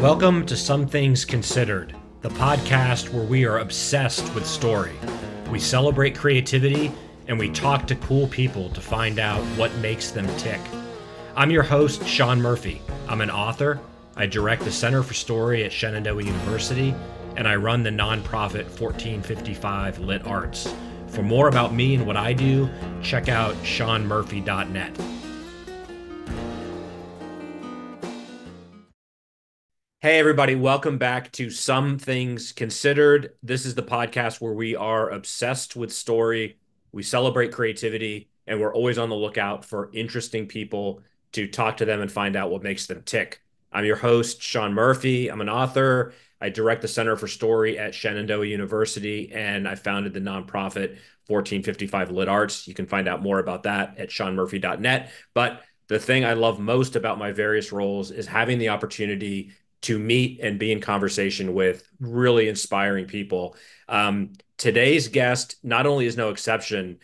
Welcome to Some Things Considered, the podcast where we are obsessed with story. We celebrate creativity and we talk to cool people to find out what makes them tick. I'm your host, Sean Murphy. I'm an author. I direct the Center for Story at Shenanigans University, and I run the nonprofit 1455 Lit Arts. For more about me and what I do, check out seanmurphy.net. Hey, everybody, welcome back to Some Things Considered. This is the podcast where we are obsessed with story, we celebrate creativity, and we're always on the lookout for interesting people to talk to them and find out what makes them tick. I'm your host, Sean Murphy. I'm an author. I direct the Center for Story at Shenandoah University, and I founded the nonprofit 1455 Lit Arts. You can find out more about that at seanmurphy.net. But the thing I love most about my various roles is having the opportunity to meet and be in conversation with really inspiring people. Today's guest not only is no exception,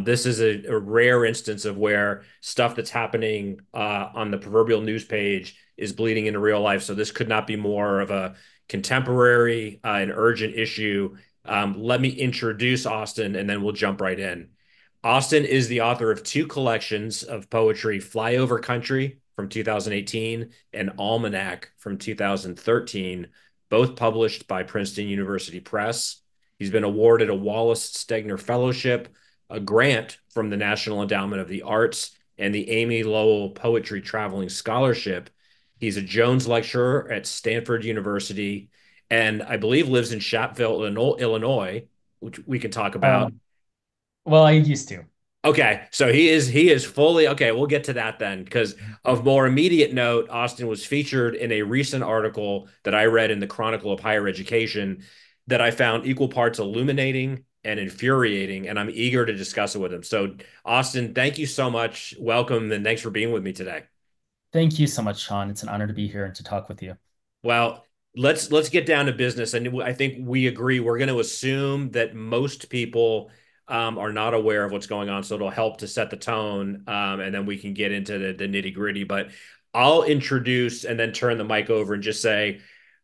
this is a rare instance of where stuff that's happening on the proverbial news page is bleeding into real life. So this could not be more of a contemporary and urgent issue. Let me introduce Austin, and then we'll jump right in. Austin is the author of two collections of poetry, Flyover Country from 2018 and Almanac from 2013, both published by Princeton University Press. He's been awarded a Wallace Stegner Fellowship, a grant from the National Endowment of the Arts, and the Amy Lowell Poetry Traveling Scholarship. He's a Jones Lecturer at Stanford University, and I believe lives in Shapeville, Illinois, which we can talk about. Well, I used to. Okay, so he is fully okay. We'll get to that then, because of more immediate note, Austin was featured in a recent article that I read in the Chronicle of Higher Education that I found equal parts illuminating and infuriating, and I'm eager to discuss it with him. So, Austin, thank you so much. Welcome, and thanks for being with me today. Thank you so much, Sean. It's an honor to be here and to talk with you. Well, let's get down to business. And I think we agree we're going to assume that most people are not aware of what's going on, so it'll help to set the tone, and then we can get into the nitty gritty. But I'll introduce and then turn the mic over and just say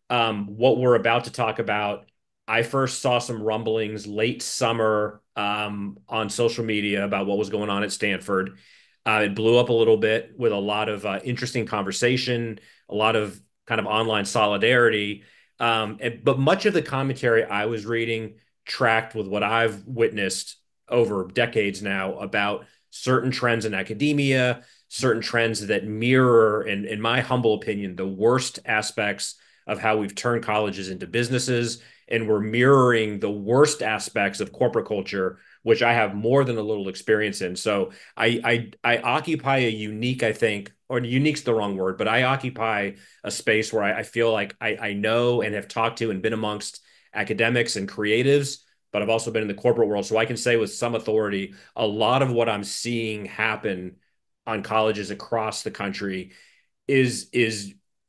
what we're about to talk about. I first saw some rumblings late summer on social media about what was going on at Stanford. It blew up a little bit with a lot of interesting conversation, a lot of kind of online solidarity. But much of the commentary I was reading tracked with what I've witnessed over decades now about certain trends in academia, certain trends that mirror, in my humble opinion, the worst aspects of how we've turned colleges into businesses. And we're mirroring the worst aspects of corporate culture, which I have more than a little experience in. So I occupy a unique, I think, or unique's the wrong word, but I occupy a space where I feel like I know and have talked to and been amongst academics and creatives, but I've also been in the corporate world. So I can say with some authority, a lot of what I'm seeing happen on colleges across the country is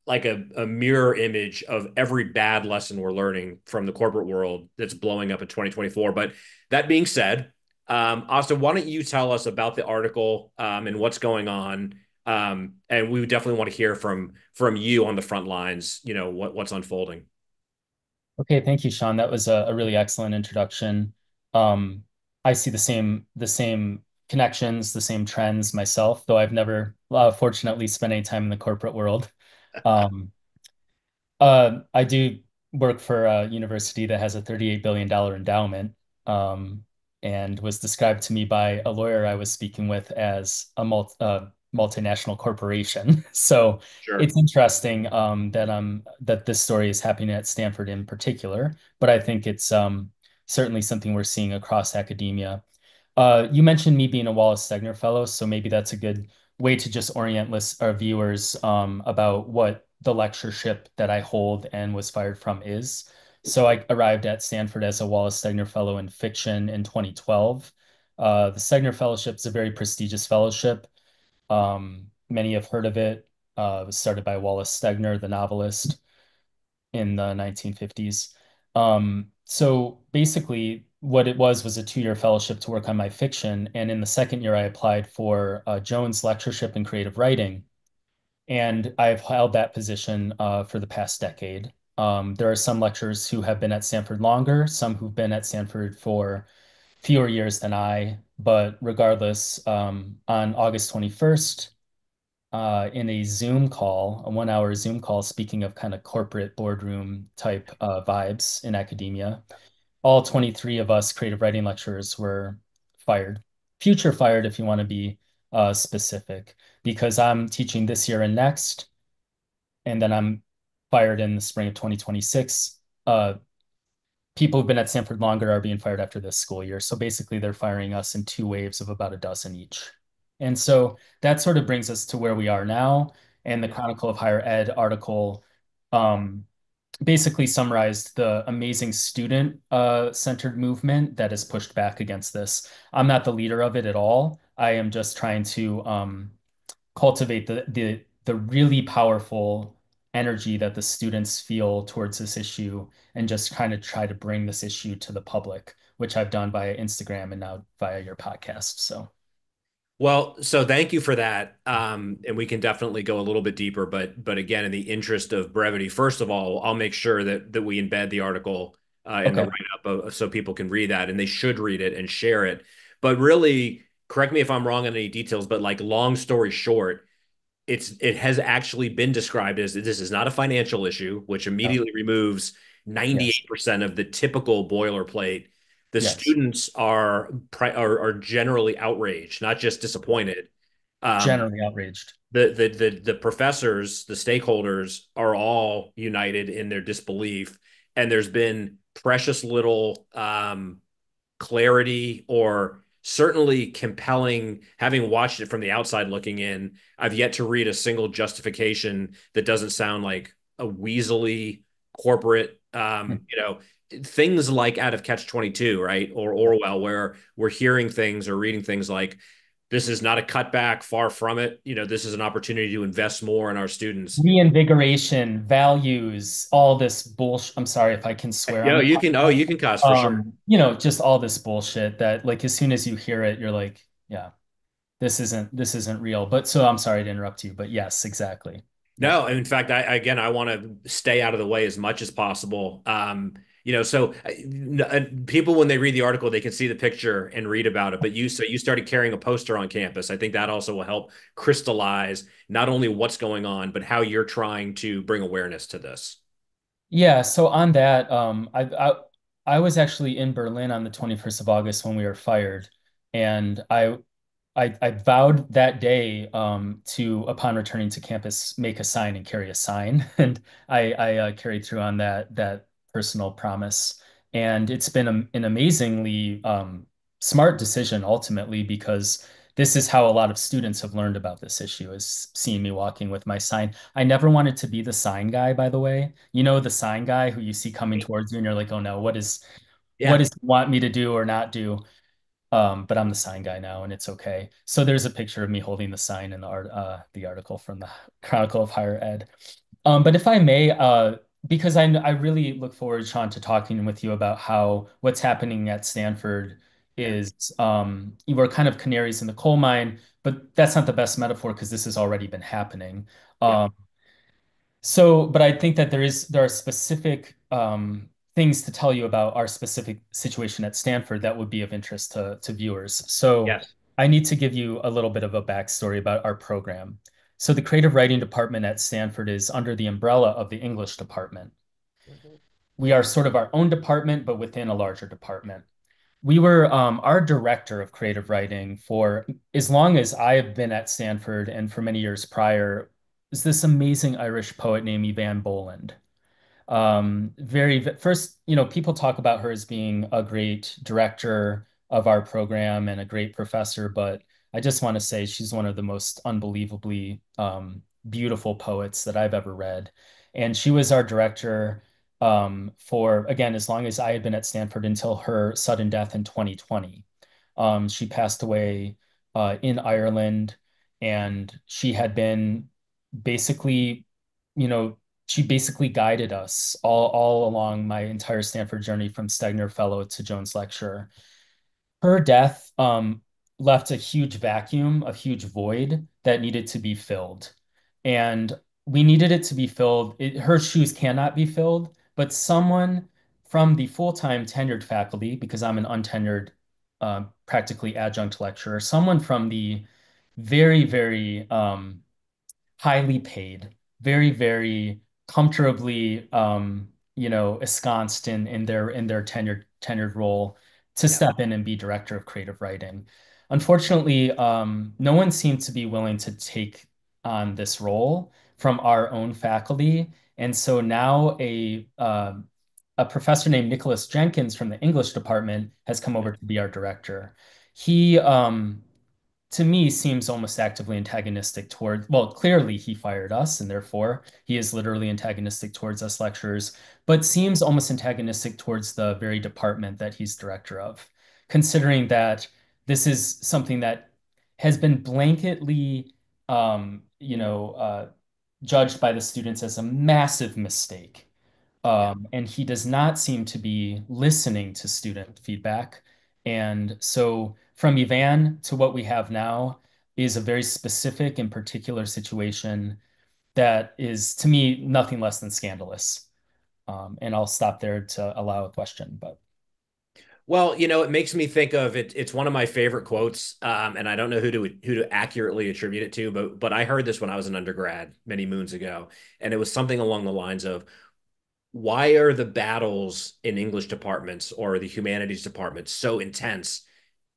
like a mirror image of every bad lesson we're learning from the corporate world that's blowing up in 2024. But that being said, Austin, why don't you tell us about the article and what's going on? And we would definitely want to hear from you on the front lines, what's unfolding. Okay, thank you, Sean. That was a really excellent introduction. Um, I see the same connections, the same trends myself, though I've never fortunately spent any time in the corporate world. Um, I do work for a university that has a $38 billion endowment, and was described to me by a lawyer I was speaking with as a multinational corporation. So Sure. it's interesting that this story is happening at Stanford in particular, but I think it's certainly something we're seeing across academia. You mentioned me being a Wallace Stegner Fellow, so maybe that's a good way to just orient our viewers about what the lectureship that I hold and was fired from is. So I arrived at Stanford as a Wallace Stegner Fellow in fiction in 2012. The Stegner Fellowship is a very prestigious fellowship. Many have heard of it. It was started by Wallace Stegner, the novelist, in the 1950s. So basically, what it was a 2-year fellowship to work on my fiction. And in the second year, I applied for a Jones Lectureship in Creative Writing. and I've held that position for the past decade. There are some lecturers who have been at Stanford longer, some who've been at Stanford for fewer years than I, but regardless, on August 21st, in a Zoom call, a 1 hour Zoom call, speaking of kind of corporate boardroom type vibes in academia, all 23 of us creative writing lecturers were fired. Future fired, if you want to be specific, because I'm teaching this year and next, and then I'm fired in the spring of 2026. People who've been at Stanford longer are being fired after this school year. So basically, they're firing us in two waves of about a dozen each. And so that sort of brings us to where we are now. And the Chronicle of Higher Ed article um, basically summarized the amazing student centered movement that has pushed back against this. I'm not the leader of it at all. I am just trying to cultivate the really powerful energy that the students feel towards this issue and just kind of try to bring this issue to the public, which I've done via Instagram and now via your podcast. So, Well, so thank you for that. And we can definitely go a little bit deeper, but again, in the interest of brevity, first of all, I'll make sure that we embed the article in the okay. write-up so people can read that and they should read it and share it. But really, correct me if I'm wrong on any details, but like long story short, it has actually been described as this is not a financial issue, which No. immediately removes Yes. 98% of the typical boilerplate. The Yes. students are generally outraged, not just disappointed. Um, Generally outraged. the professors, the stakeholders are all united in their disbelief, and there's been precious little clarity or certainly compelling. Having watched it from the outside looking in, I've yet to read a single justification that doesn't sound like a weaselly corporate, things like out of Catch 22, right? Or Orwell, where we're hearing things or reading things like, this is not a cutback, far from it. This is an opportunity to invest more in our students. Reinvigoration, values, all this bullshit. I'm sorry if I can swear on the You podcast. can cuss for sure. Just all this bullshit that like as soon as you hear it, you're like, yeah, this isn't real. But so I'm sorry to interrupt you, but yes, exactly. Yep. No, in fact, I want to stay out of the way as much as possible. People when they read the article, they can see the picture and read about it. But you started carrying a poster on campus. I think that also will help crystallize not only what's going on, but how you're trying to bring awareness to this. Yeah, so on that, I was actually in Berlin on the 21st of August when we were fired, and I vowed that day to, upon returning to campus, make a sign and carry a sign, and I carried through on that personal promise. And it's been an amazingly smart decision ultimately because this is how a lot of students have learned about this issue is seeing me walking with my sign. I never wanted to be the sign guy, by the way. You know, the sign guy who you see coming towards you and you're like, oh no, what Yeah. does he want me to do or not do? But I'm the sign guy now, and it's okay. So there's a picture of me holding the sign in the article from the Chronicle of Higher Ed. But if I may, because I really look forward, Sean, to talking with you about how what's happening at Stanford Yeah. is we're kind of canaries in the coal mine, but that's not the best metaphor because this has already been happening. Yeah. Um, but I think that there are specific things to tell you about our specific situation at Stanford that would be of interest to viewers. So Yes. I need to give you a little bit of a backstory about our program. So the creative writing department at Stanford is under the umbrella of the English department. We are sort of our own department, but within a larger department. We were our director of creative writing for as long as I have been at Stanford and for many years prior is this amazing Irish poet named Evan Boland. First, people talk about her as being a great director of our program and a great professor, but I just want to say she's one of the most unbelievably beautiful poets that I've ever read. And she was our director for, again, as long as I had been at Stanford until her sudden death in 2020. She passed away in Ireland, and she had been basically, you know, she basically guided us all along my entire Stanford journey from Stegner Fellow to Jones Lecturer. Her death left a huge vacuum, a huge void that needed to be filled. and we needed it to be filled. Her shoes cannot be filled, but someone from the full-time tenured faculty, because I'm an untenured, practically adjunct lecturer, someone from the very, very highly paid, very, very comfortably, ensconced in their tenured role to Yeah. step in and be director of creative writing. Unfortunately, no one seemed to be willing to take on this role from our own faculty, and so now a professor named Nicholas Jenkins from the English department has come over to be our director. He to me seems almost actively antagonistic toward, well, clearly he fired us and therefore he is literally antagonistic towards us lecturers, but seems almost antagonistic towards the very department that he's director of, considering that this is something that has been blanketly judged by the students as a massive mistake. Yeah. And he does not seem to be listening to student feedback. And so from Ivan to what we have now is a very specific and particular situation that is, to me, nothing less than scandalous. And I'll stop there to allow a question, but Well, it makes me think of it. It's one of my favorite quotes, and I don't know who to accurately attribute it to, but I heard this when I was an undergrad many moons ago, and it was something along the lines of, "Why are the battles in English departments or the humanities departments so intense?"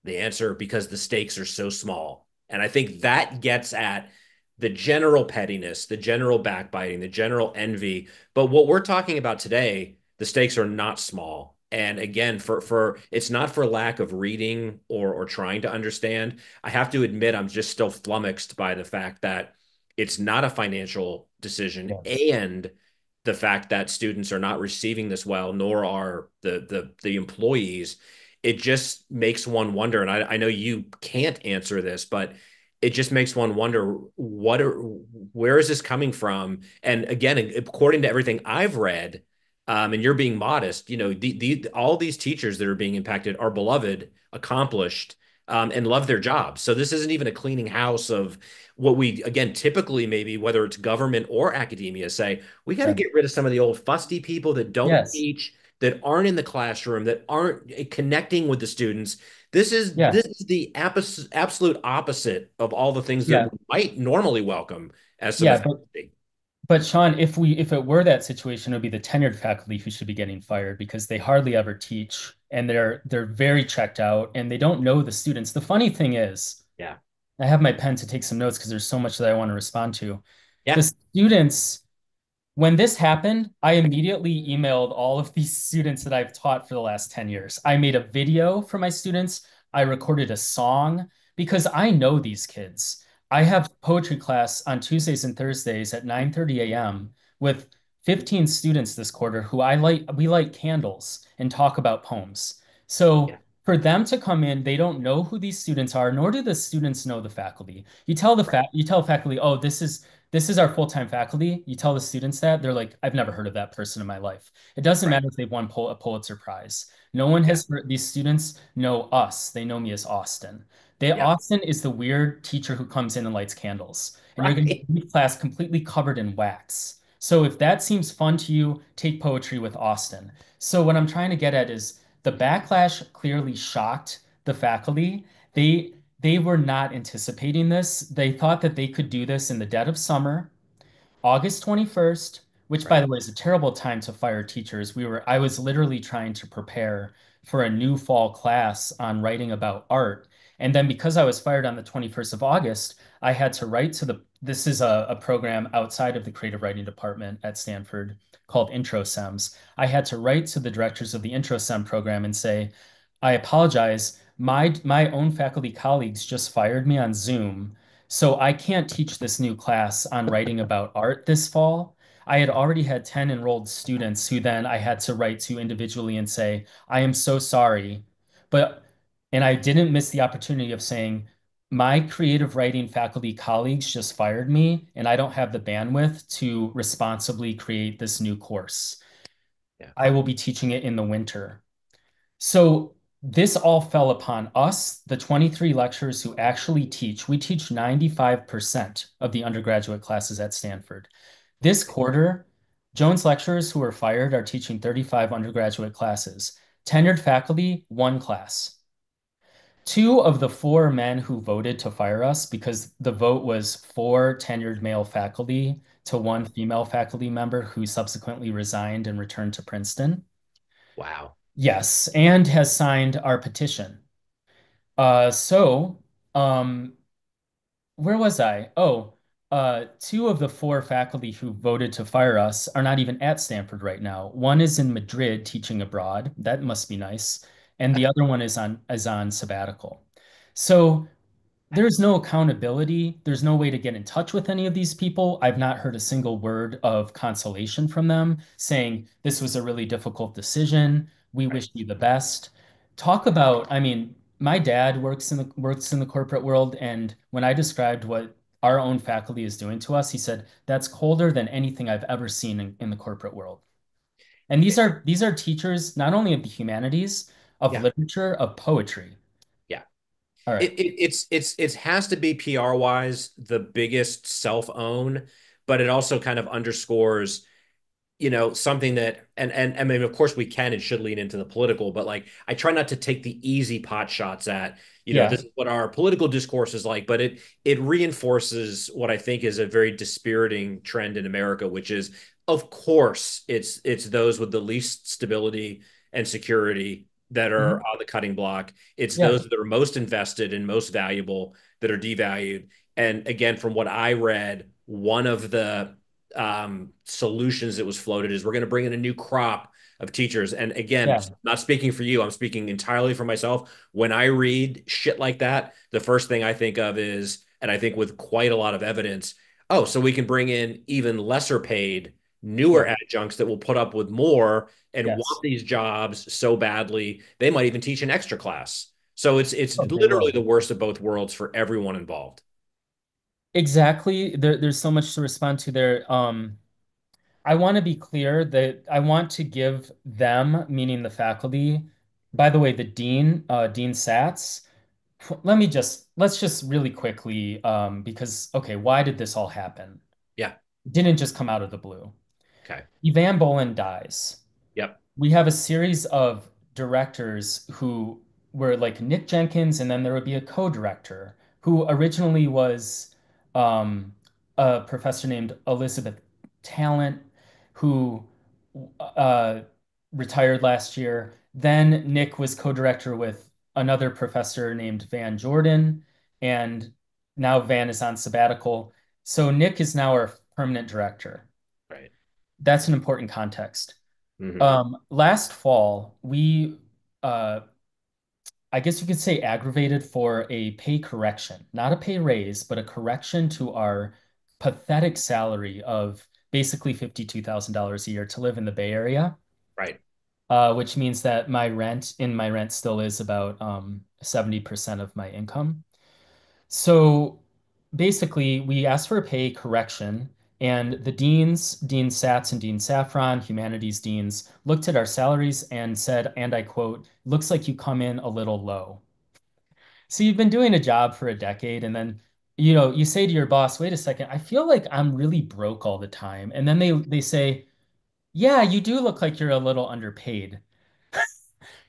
The answer, because the stakes are so small. And I think that gets at the general pettiness, the general backbiting, the general envy. But what we're talking about today, the stakes are not small. And again, for it's not for lack of reading or trying to understand. I have to admit, I'm just still flummoxed by the fact that it's not a financial decision, yes. and the fact that students are not receiving this well, nor are the employees. It just makes one wonder, and I know you can't answer this, but it just makes one wonder where is this coming from? And again, according to everything I've read, and you're being modest, all these teachers that are being impacted are beloved, accomplished, and love their jobs. So this isn't even a cleaning house of what we, again, typically, maybe whether it's government or academia, say we got to Right. get rid of some of the old fusty people that don't Yes. teach, that aren't in the classroom, that aren't connecting with the students. This is Yeah. this is the absolute opposite of all the things that Yeah. we might normally welcome as some Yeah. But authority. but Sean, if it were that situation, it would be the tenured faculty who should be getting fired because they hardly ever teach and they're very checked out and they don't know the students. The funny thing is, Yeah. I have my pen to take some notes because there's so much that I want to respond to. The Yeah. students when this happened, I immediately emailed all of these students that I've taught for the last 10 years. I made a video for my students. I recorded a song because I know these kids. I have poetry class on Tuesdays and Thursdays at 9:30 a.m. with 15 students this quarter who we light candles and talk about poems. So Yeah. for them to come in, they don't know who these students are, nor do the students know the faculty. Right. You tell faculty, oh, this is our full-time faculty. You tell the students that, they're like, I've never heard of that person in my life. It doesn't Right. matter if they've won a Pulitzer Prize. No one Yeah. has heard, these students know us. They know me as Austin. Yeah. Austin is the weird teacher who comes in and lights candles, and you're going to Right. leave class completely covered in wax. So if that seems fun to you, take poetry with Austin. So what I'm trying to get at is the backlash clearly shocked the faculty. They were not anticipating this. They thought that they could do this in the dead of summer, August 21st, which by Right. the way is a terrible time to fire teachers. I was literally trying to prepare for a new fall class on writing about art. And then because I was fired on the 21st of August, I had to write to this is a program outside of the creative writing department at Stanford called Intro Sems. I had to write to the directors of the Intro Sem program and say, I apologize. My own faculty colleagues just fired me on Zoom, so I can't teach this new class on writing about art this fall. I had already had 10 enrolled students who then I had to write to individually and say, I am so sorry. But, and I didn't miss the opportunity of saying, my creative writing faculty colleagues just fired me, and I don't have the bandwidth to responsibly create this new course. Yeah. I will be teaching it in the winter. So This all fell upon us, the 23 lecturers who actually teach. We teach 95% of the undergraduate classes at Stanford. This quarter, Jones lecturers who were fired are teaching 35 undergraduate classes. Tenured faculty, one class. Two of the four men who voted to fire us, because the vote was four tenured male faculty to one female faculty member who subsequently resigned and returned to Princeton. Wow. Yes, and has signed our petition. So, where was I? Oh, two of the four faculty who voted to fire us are not even at Stanford right now. One is in Madrid teaching abroad. That must be nice. And the other one is on sabbatical. So there's no accountability. There's no way to get in touch with any of these people. I've not heard a single word of consolation from them saying this was a really difficult decision. We Right. wish you the best. Talk about, I mean, my dad works in the corporate world, and when I described what our own faculty is doing to us, he said, that's colder than anything I've ever seen in the corporate world. And these are teachers not only of the humanities, of Yeah. literature, of poetry. Yeah. All right. It has to be PR wise the biggest self own, but it also kind of underscores something that and I mean, of course we can and should lean into the political, but like I try not to take the easy pot shots at, Yeah. this is what our political discourse is like, but it reinforces what I think is a very dispiriting trend in America, which is, of course, it's those with the least stability and security that are Mhm. on the cutting block. It's Yeah. those that are most invested and most valuable that are devalued. And again, from what I read, one of the solutions that was floated is we're going to bring in a new crop of teachers. And again, Yeah. not speaking for you, I'm speaking entirely for myself. When I read shit like that, the first thing I think of is, and I think with quite a lot of evidence, oh, so we can bring in even lesser paid, newer Yeah. adjuncts that will put up with more and want Yes. these jobs so badly, they might even teach an extra class. So it's Oh, they literally will. the worst of both worlds for everyone involved. Exactly. There's so much to respond to there. I want to be clear that I want to give them, meaning the faculty. By the way, the dean, Dean Satz. Let's just really quickly, because okay, why did this all happen? Yeah. It didn't just come out of the blue. Okay. Evan Boland dies. Yep. We have a series of directors who were like Nick Jenkins, and then there would be a co-director who originally was a professor named Elizabeth Talent, who uh, retired last year. Then Nick was co-director with another professor named Van Jordan, and now Van is on sabbatical. So Nick is now our permanent director. Right. That's an important context. Hmm. Last fall, we, uh, I guess you could say, aggravated for a pay correction, not a pay raise, but a correction to our pathetic salary of basically $52,000 a year to live in the Bay Area, Right. which means that my rent still is about 70% of my income. So basically, we asked for a pay correction, and the deans, Dean Satz and Dean Saffron, humanities deans, looked at our salaries and said, and I quote, looks like you come in a little low. So you've been doing a job for a decade, and then you say to your boss, wait a second, I feel like I'm really broke all the time. And then they say, yeah, you do look like you're a little underpaid.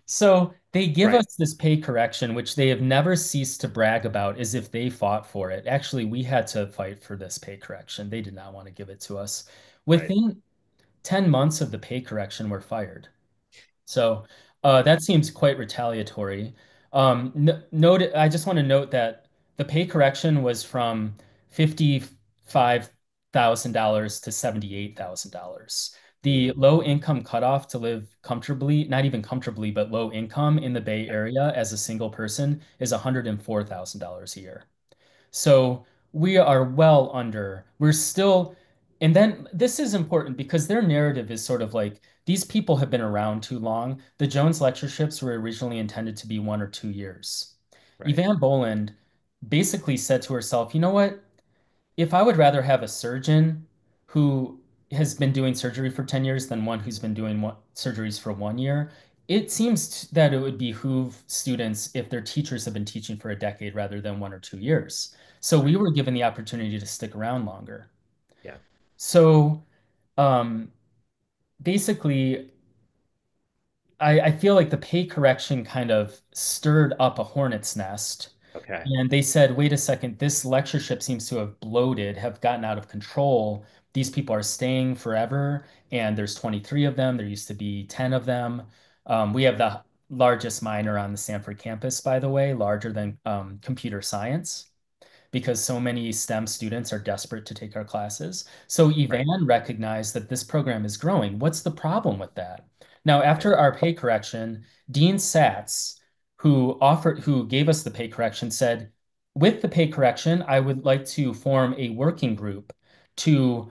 So they give Right. us this pay correction, which they have never ceased to brag about as if they fought for it. Actually, we had to fight for this pay correction. They did not want to give it to us. Right. Within 10 months of the pay correction, we're fired. So that seems quite retaliatory. I just want to note that the pay correction was from $55,000 to $78,000. The Mhm. low income cutoff to live comfortably, not even comfortably, but low income in the Bay Area as a single person is $104,000 a year. So we are well under. And then this is important because their narrative is sort of like these people have been around too long. The Jones lectureships were originally intended to be 1 or 2 years. Right. Evan Boland basically said to herself, you know what? If I would rather have a surgeon who has been doing surgery for 10 years than one who's been doing surgeries for 1 year, it seems that it would behoove students if their teachers have been teaching for a decade rather than 1 or 2 years. So we Right. were given the opportunity to stick around longer. Yeah. So um, basically, I feel like the pay correction kind of stirred up a hornet's nest. Okay. And they said, wait a second, this lectureship seems to have bloated, have gotten out of control. These people are staying forever, and there's 23 of them. There used to be 10 of them. We have the largest minor on the Stanford campus, by the way, larger than computer science because so many STEM students are desperate to take our classes. So Right. Ivan recognized that this program is growing. What's the problem with that? Now, Right. after our pay correction, Dean Satz, who gave us the pay correction, said, with the pay correction, I would like to form a working group to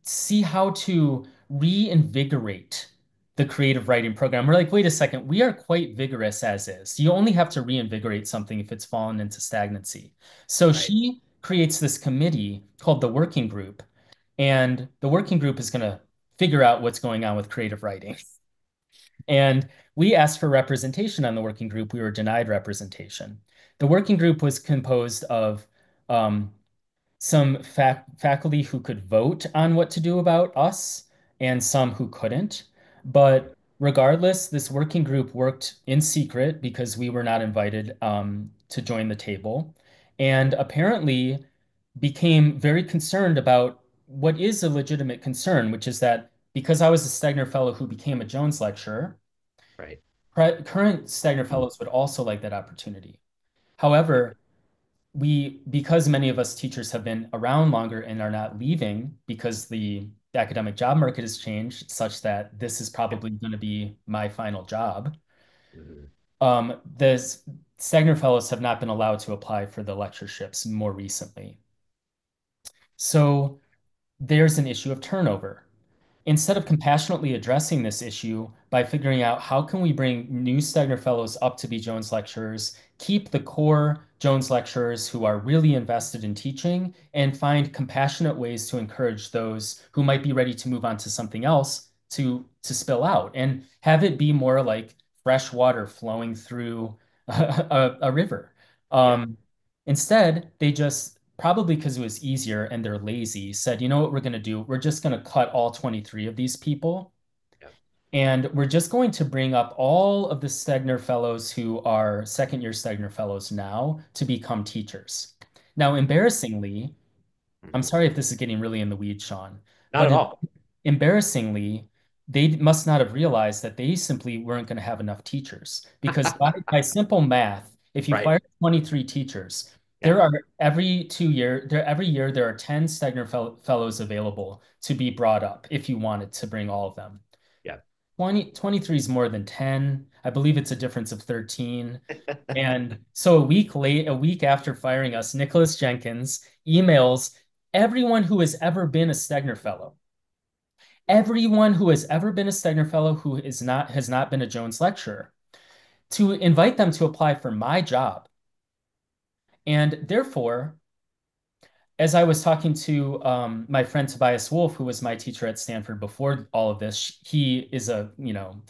see how to reinvigorate the creative writing program. We're like, wait a second, we are quite vigorous as is. You only have to reinvigorate something if it's fallen into stagnancy. So Right. she creates this committee called the working group, and the working group is going to figure out what's going on with creative writing. And we asked for representation on the working group. We were denied representation. The working group was composed of um, some faculty who could vote on what to do about us and some who couldn't. Mhm. But regardless, this working group worked in secret because we were not invited to join the table and apparently became very concerned about what is a legitimate concern, which is that because I was a Stegner Fellow who became a Jones Lecturer, Right. current Stegner Fellows would also like that opportunity. Right. However, because many of us teachers have been around longer and are not leaving because the academic job market has changed such that this is Yeah. probably going to be my final job. Mhm. The Stegner Fellows have not been allowed to apply for the lectureships more recently. So there's an issue of turnover. Instead of compassionately addressing this issue by figuring out how can we bring new Stegner Fellows up to be Jones lecturers, keep the core Jones lecturers who are really invested in teaching, and find compassionate ways to encourage those who might be ready to move on to something else to spill out and have it be more like fresh water flowing through a river. Yeah. Um, Instead, they just probably because it was easier and they're lazy, said, you know what we're going to do? We're just going to cut all 23 of these people. Yeah. And we're just going to bring up all of the Stegner Fellows who are second year Stegner Fellows now to become teachers. Now, embarrassingly, I'm Mhm. sorry if this is getting really in the weeds, Sean, Not but at all. embarrassingly, they must not have realized that they simply weren't going to have enough teachers because by simple math, if you Right. fire 23 teachers, Yeah. there are every year there are 10 Stegner fellows available to be brought up if you wanted to bring all of them. Yeah. 23 is more than 10. I believe it's a difference of 13. And so a week after firing us, Nicholas Jenkins emails everyone who has ever been a Stegner Fellow. Everyone who has ever been a Stegner Fellow who has not been a Jones lecturer to invite them to apply for my job. And therefore, as I was talking to my friend Tobias Wolff, who was my teacher at Stanford before all of this, he is a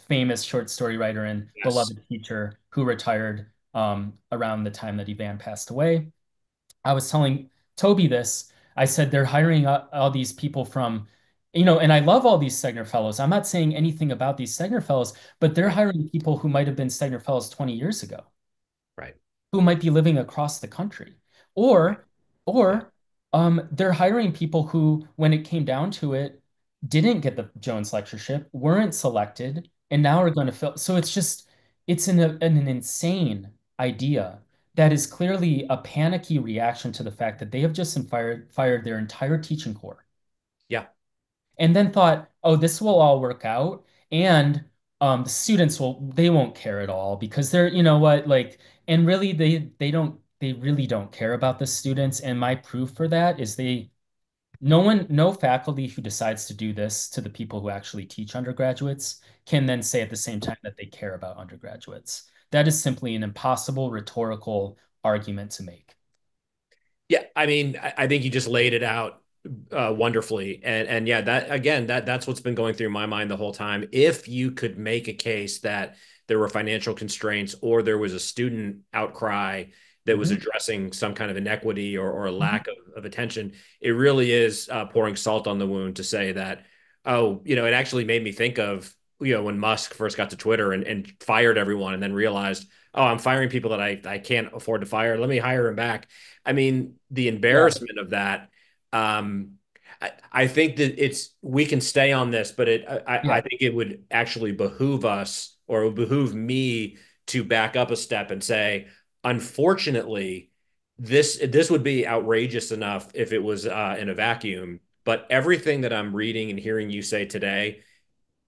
famous short story writer and Yes. beloved teacher who retired around the time that Ivan passed away. I was telling Toby this. I said they're hiring all these people from, and I love all these Stegner fellows. I'm not saying anything about these Stegner fellows, but they're Right. hiring people who might have been Stegner fellows 20 years ago, Right. who might be living across the country, Right. or Yeah. or they're hiring people who, when it came down to it, didn't get the Jones lectureship, weren't selected, and now are going to fill. So it's an insane idea that is clearly a panicky reaction to the fact that they have just been fired their entire teaching corps Yeah. and then thought, oh, this will all work out. And the students they won't care at all because they're, you know what, like, and really they really don't care about the students. And my proof for that is no faculty who decides to do this to the people who actually teach undergraduates can then say at the same time that they care about undergraduates. That is simply an impossible rhetorical argument to make. Yeah. I mean, I think you just laid it out wonderfully. And yeah, that again, that's what's been going through my mind the whole time. If you could make a case that there were financial constraints or there was a student outcry that was Mhm, addressing some kind of inequity or a mhm. lack of attention, it really is pouring salt on the wound to say that, oh, it actually made me think of, when Musk first got to Twitter and fired everyone and then realized, oh, I'm firing people that I can't afford to fire. Let me hire him back. I mean, the Yeah, embarrassment of that. um, I think that we can stay on this, but I yeah. think it would actually behoove us, or it would behoove me, to back up a step and say, unfortunately, this would be outrageous enough if it was in a vacuum. But everything that I'm reading and hearing you say today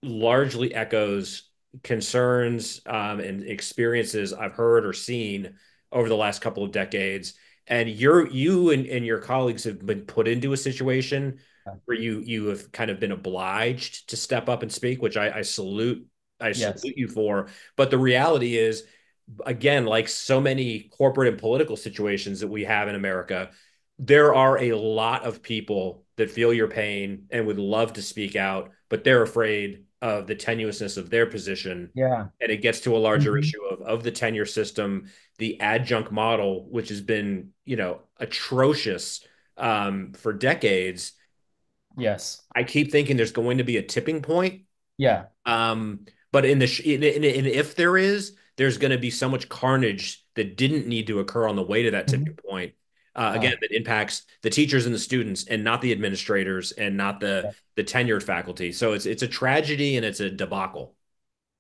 largely echoes concerns and experiences I've heard or seen over the last couple of decades. And you and your colleagues have been put into a situation Yeah. where you have kind of been obliged to step up and speak, which I Yes. salute you for. But the reality is, again, like so many corporate and political situations that we have in America, there are a lot of people that feel your pain and would love to speak out, but they're afraid of the tenuousness of their position. Yeah. And it gets to a larger Mhm. issue of the tenure system, the adjunct model, which has been, atrocious for decades. Yes. I keep thinking there's going to be a tipping point. Yeah. But if there is, there's going to be so much carnage that didn't need to occur on the way to that tipping Mhm. point. Uh, Again, that impacts the teachers and the students, and not the administrators, and not yeah. the tenured faculty. So it's a tragedy and it's a debacle.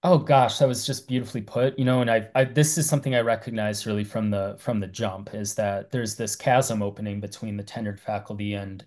Oh gosh, that was just beautifully put. And I this is something I recognized really from the jump is that there's this chasm opening between the tenured faculty and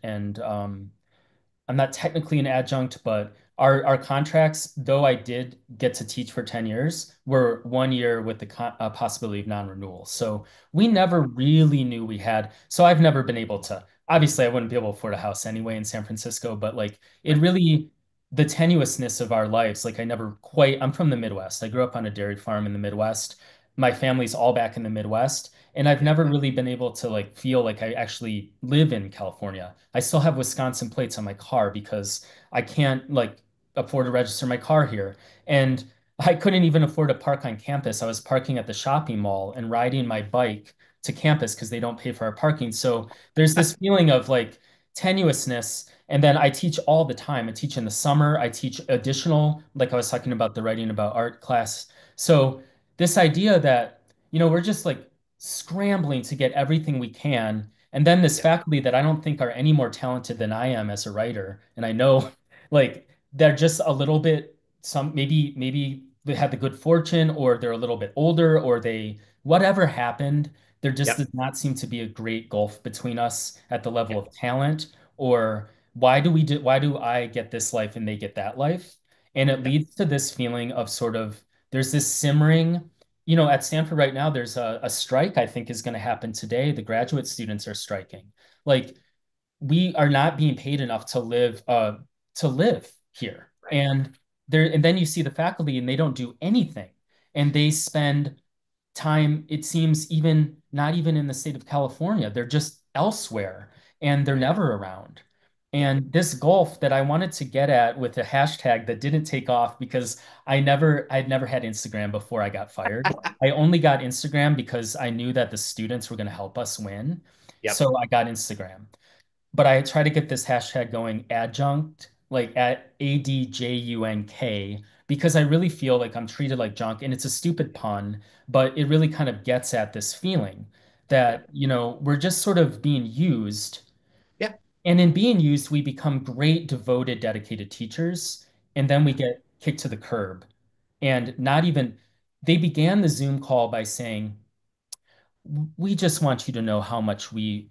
I'm not technically an adjunct, but our contracts, though I did get to teach for 10 years, were 1 year with the possibility of non-renewal. So we never really knew we had. So I've never been able to, obviously, I wouldn't be able to afford a house anyway in San Francisco, but like it Right. really, the tenuousness of our lives, like I never quite, I'm from the Midwest. I grew up on a dairy farm in the Midwest. My family's all back in the Midwest. And I've never really been able to like feel like I actually live in California. I still have Wisconsin plates on my car because I can't like afford to register my car here. And I couldn't even afford to park on campus. I was parking at the shopping mall and riding my bike to campus because they don't pay for our parking. So there's this feeling of like tenuousness. And then I teach all the time. I teach in the summer. I teach additional, like I was talking about the writing about art class. So this idea that, we're just like scrambling to get everything we can. And then this Yeah. faculty that I don't think are any more talented than I am as a writer. And I know like they're just a little bit maybe they had the good fortune or they're a little bit older or they whatever happened, there just Yep. does not seem to be a great gulf between us at the level Yep. of talent or why do I get this life and they get that life? And it Yep. leads to this feeling of sort of there's this simmering at Stanford right now, there's a strike I think is going to happen today. The graduate students are striking. Like we are not being paid enough to live here. Right. And then you see the faculty and they don't do anything. And they spend time, it seems even not even in the state of California. They're just elsewhere and they're Right. never around. Yep. And this gulf that I wanted to get at with a hashtag that didn't take off because I'd never had Instagram before I got fired. I only got Instagram because I knew that the students were going to help us win. Yep. So I got Instagram. But I try to get this hashtag going adjunct, like at ADJUNK, because I really feel like I'm treated like junk. And it's a stupid pun, but it really kind of gets at this feeling Yep. that, we're just sort of being used. Yep. And in being used, we become great, devoted, dedicated teachers. And then we get kicked to the curb. And not even, they began the Zoom call by saying, we just want you to know how much we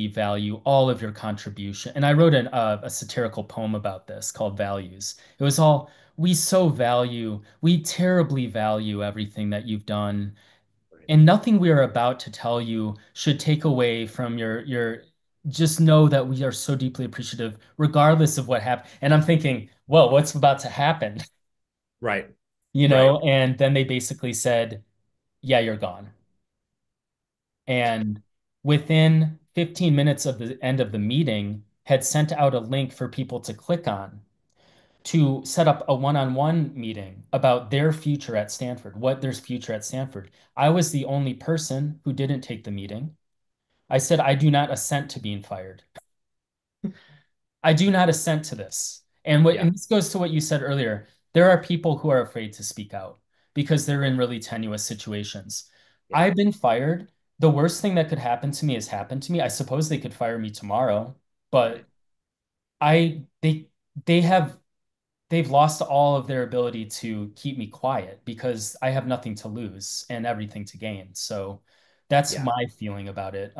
value all of your contribution. And I wrote a satirical poem about this called Values. It was all we terribly value everything that you've done, Right. and nothing we are about to tell you should take away from your. Just know that we are so deeply appreciative, regardless of what happened. And I'm thinking, well, what's about to happen? Right. Right. And then they basically said, yeah, you're gone. And within 15 minutes of the end of the meeting, had sent out a link for people to click on to set up a one-on-one meeting about their future at Stanford, what their future at Stanford. I was the only person who didn't take the meeting. I said, I do not assent to being fired. I do not assent to this. Yeah. And this goes to what you said earlier. There are people who are afraid to speak out because they're in really tenuous situations. Yeah. I've been fired. The worst thing that could happen to me has happened to me. I suppose they could fire me tomorrow, Right. but I they have they've lost all of their ability to keep me quiet because I have nothing to lose and everything to gain. So that's Yeah. my feeling about it.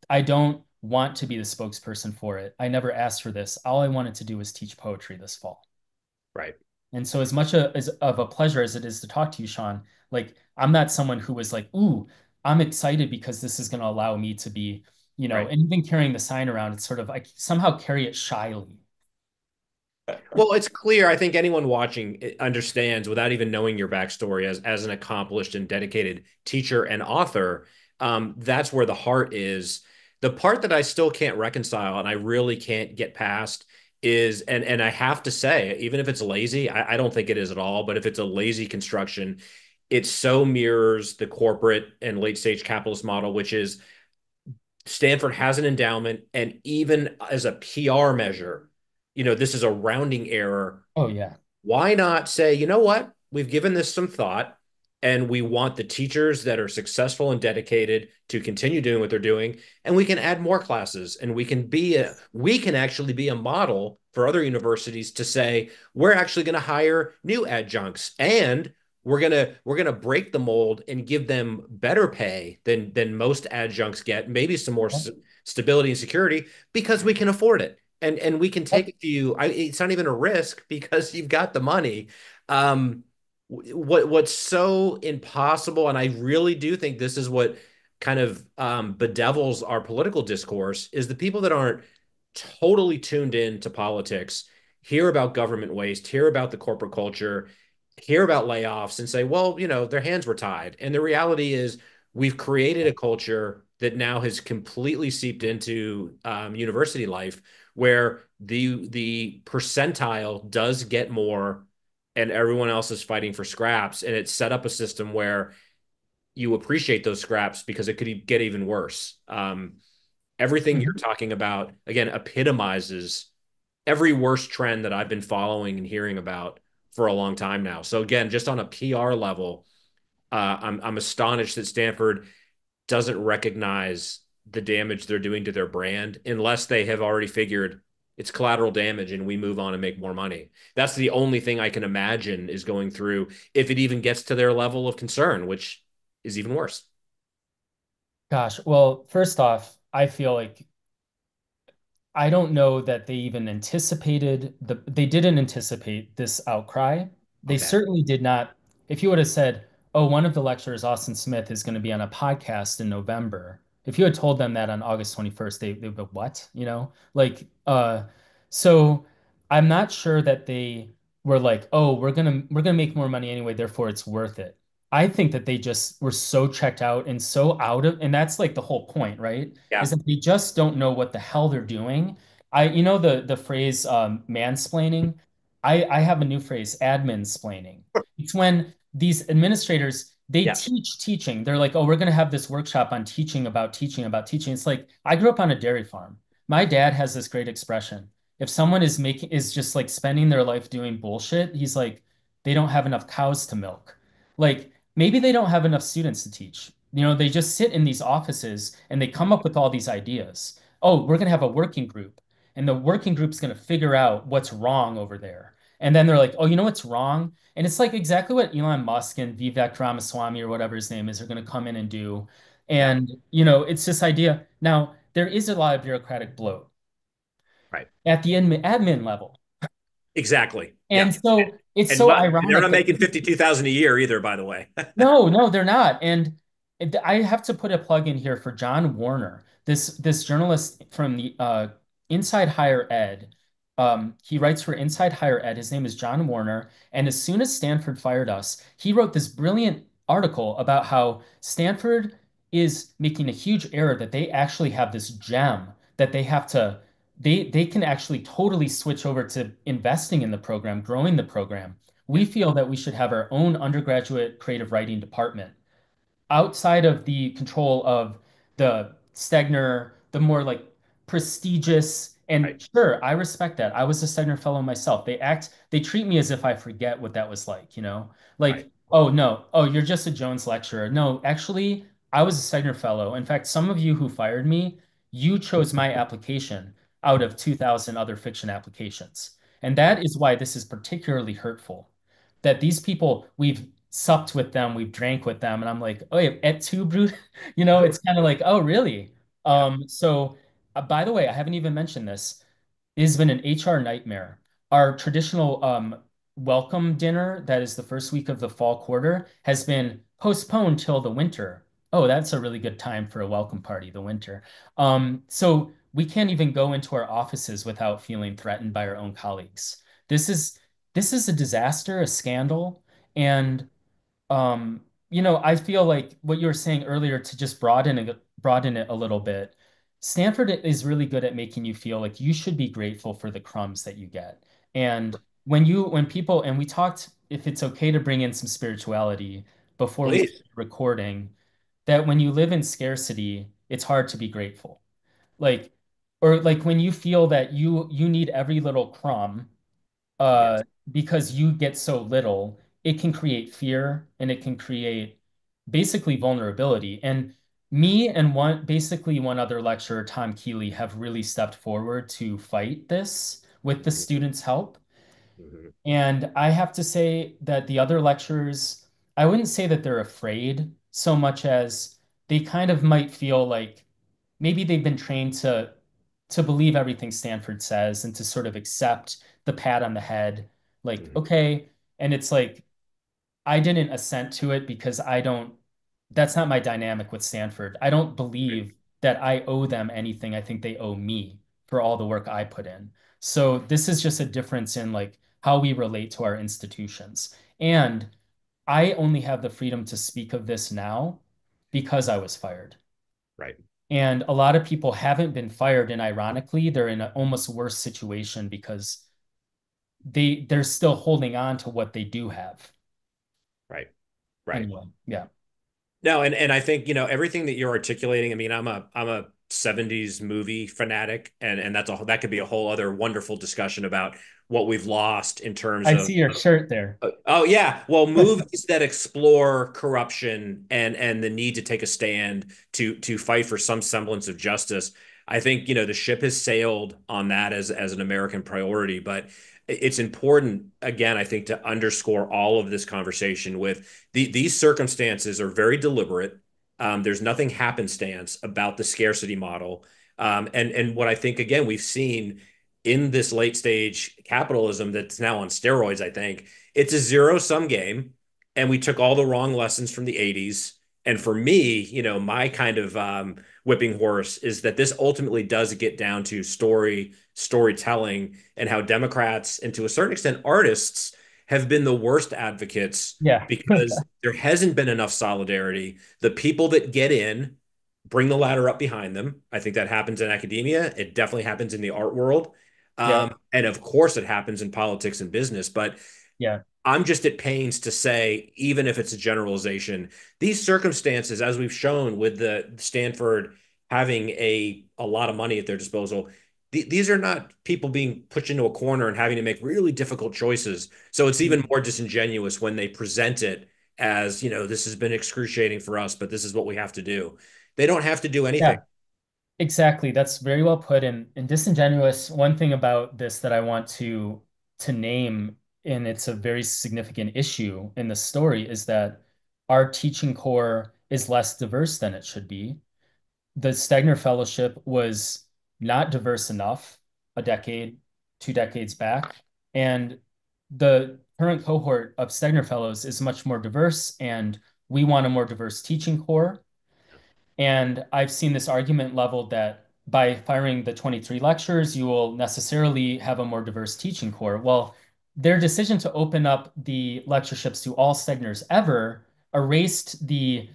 I don't want to be the spokesperson for it. I never asked for this. All I wanted to do was teach poetry this fall. Right. And so as much as of a pleasure as it is to talk to you, Sean, like I'm not someone who was like, ooh, I'm excited because this is going to allow me to be, Right. and even carrying the sign around, it's sort of I somehow carry it shyly. Well, it's clear. I think anyone watching understands without even knowing your backstory as an accomplished and dedicated teacher and author. That's where the heart is. The part that I still can't reconcile and I really can't get past is, and I have to say, even if it's lazy, I don't think it is at all, but if it's a lazy construction, it so mirrors the corporate and late stage capitalist model, which is Stanford has an endowment, and even as a PR measure, this is a rounding error. Oh yeah. Why not say, you know what? We've given this some thought, and we want the teachers that are successful and dedicated to continue doing what they're doing, and we can add more classes, and we can actually be a model for other universities to say we're actually going to hire new adjuncts, and we're gonna break the mold and give them better pay than most adjuncts get, maybe some more stability and security because we can afford it and we can take Yep. it to you. It's not even a risk because you've got the money. Um, what's so impossible, and I really do think this is what kind of bedevils our political discourse, is the people that aren't totally tuned in to politics hear about government waste, hear about the corporate culture, hear about layoffs, and say, well, their hands were tied. And the reality is, we've created a culture that now has completely seeped into university life where the percentile does get more and everyone else is fighting for scraps, and it's set up a system where you appreciate those scraps because it could get even worse. Everything you're Mhm. talking about again epitomizes every worst trend that I've been following and hearing about for a long time now. So again, just on a PR level, I'm astonished that Stanford doesn't recognize the damage they're doing to their brand unless they have already figured it's collateral damage and we move on and make more money. That's the only thing I can imagine is going through if it even gets to their level of concern, which is even worse. Gosh, well, first off, I feel like I don't know that they didn't anticipate this outcry. They Okay. certainly did not. If you would have said, oh, one of the lecturers, Austin Smith, is going to be on a podcast in November, if you had told them that on August 21st, they would be, what? So I'm not sure that they were like, oh, we're gonna make more money anyway, therefore it's worth it. I think that they just were so checked out and so out of, and that's like the whole point, right? Is Yeah. that they just don't know what the hell they're doing. The phrase mansplaining. I have a new phrase, admin-splaining. It's when these administrators they Yeah. teach teaching. They're like, oh, we're gonna have this workshop on teaching about teaching about teaching. It's like I grew up on a dairy farm. My dad has this great expression. If someone is just like spending their life doing bullshit, he's like, they don't have enough cows to milk. Like maybe they don't have enough students to teach. They just sit in these offices and they come up with all these ideas. Oh, we're going to have a working group, and the working group's going to figure out what's wrong over there. And then they're like, oh, you know what's wrong? And it's like exactly what Elon Musk and Vivek Ramaswamy or whatever his name is are going to come in and do. Yeah. And, it's this idea. Now, there is a lot of bureaucratic bloat Right. at the admin level. Exactly. Yeah. And so it's And so they're ironic not that making 52,000 a year either, by the way. no, no, they're not. And I have to put a plug in here for John Warner, this journalist from the Inside Higher Ed. He writes for Inside Higher Ed. His name is John Warner. And as soon as Stanford fired us, he wrote this brilliant article about how Stanford is making a huge error that they actually have this gem that they have to they can actually totally switch over to investing in the program, growing the program. Yeah. We feel that we should have our own undergraduate creative writing department outside of the control of the Stegner, the more like prestigious. Right. And sure, I respect that. I was a Stegner fellow myself. They treat me as if I forget what that was like, you know? Right. Like, oh no, oh, you're just a Jones lecturer. No, actually, I was a Stegner fellow. In fact, some of you who fired me, you chose my application out of 2,000 other fiction applications. And Right. that is why this is particularly hurtful. That these people, we've supped with them, we've drank with them, and I'm like, oh, yeah, et tu, brute? You know, it's kind of like, oh, really? Yeah. So by the way, I haven't even mentioned this. It has been an HR nightmare. Our traditional welcome dinner, that is the first week of the fall quarter, has been postponed till the winter. Oh, that's a really good time for a welcome party, the winter. So we can't even go into our offices without feeling threatened by our own colleagues. This is this is a disaster, a scandal, and I feel like what you were saying earlier to just broaden it a little bit. Stanford is really good at making you feel like you should be grateful for the crumbs that you get. And when people, and we talked if it's okay to bring in some spirituality before we Please. started recording, that when you live in scarcity, it's hard to be grateful. Like, or like when you feel that you need every little crumb Yes. because you get so little, it can create fear and it can create basically vulnerability. And me and one other lecturer, Tom Keeley, have really stepped forward to fight this with the Mhm. students' help. Mhm. And I have to say that the other lecturers, I wouldn't say that they're afraid so much as they kind of might feel like maybe they've been trained to believe everything Stanford says and to sort of accept the pat on the head, like, Mhm. okay. And it's like I didn't assent to it because that's not my dynamic with Stanford. I don't Right. believe that I owe them anything. I think they owe me for all the work I put in. So this is just a difference in like how we relate to our institutions. And I only have the freedom to speak of this now because I was fired. Right. And a lot of people haven't been fired, and ironically, they're in an almost worse situation because they're still holding on to what they do have. Right. Right. Anyway, yeah. No, and I think, everything that you're articulating, I mean, I'm a 70s movie fanatic, and that could be a whole other wonderful discussion about what we've lost in terms I of see your shirt there. oh yeah, well, movies that explore corruption and the need to take a stand to fight for some semblance of justice. I think, the ship has sailed on that as an American priority, but it's important again, I think, to underscore all of this conversation with these circumstances are very deliberate. There's nothing happenstance about the scarcity model. And what I think again we've seen in this late stage capitalism that's now on steroids, I think it's a zero sum game. And we took all the wrong lessons from the 80s. And for me, my kind of whipping horse is that this ultimately does get down to storytelling, and how Democrats and to a certain extent artists have been the worst advocates Yeah. because there hasn't been enough solidarity. The people that get in bring the ladder up behind them. I think that happens in academia. It definitely happens in the art world. Yeah. And of course, it happens in politics and business. But Yeah. I'm just at pains to say, even if it's a generalization, these circumstances, as we've shown with the Stanford having a lot of money at their disposal, these are not people being pushed into a corner and having to make really difficult choices. So it's even more disingenuous when they present it as, this has been excruciating for us, but this is what we have to do. They don't have to do anything. Yeah. Exactly. That's very well put. And disingenuous, one thing about this that I want to name, and it's a very significant issue in the story, is that our teaching core is less diverse than it should be. The Stegner Fellowship was not diverse enough a decade, 2 decades back. And the current cohort of Stegner Fellows is much more diverse, and we want a more diverse teaching core. And I've seen this argument leveled that by firing the 23 lecturers, you will necessarily have a more diverse teaching core. Well, their decision to open up the lectureships to all Stegners ever erased the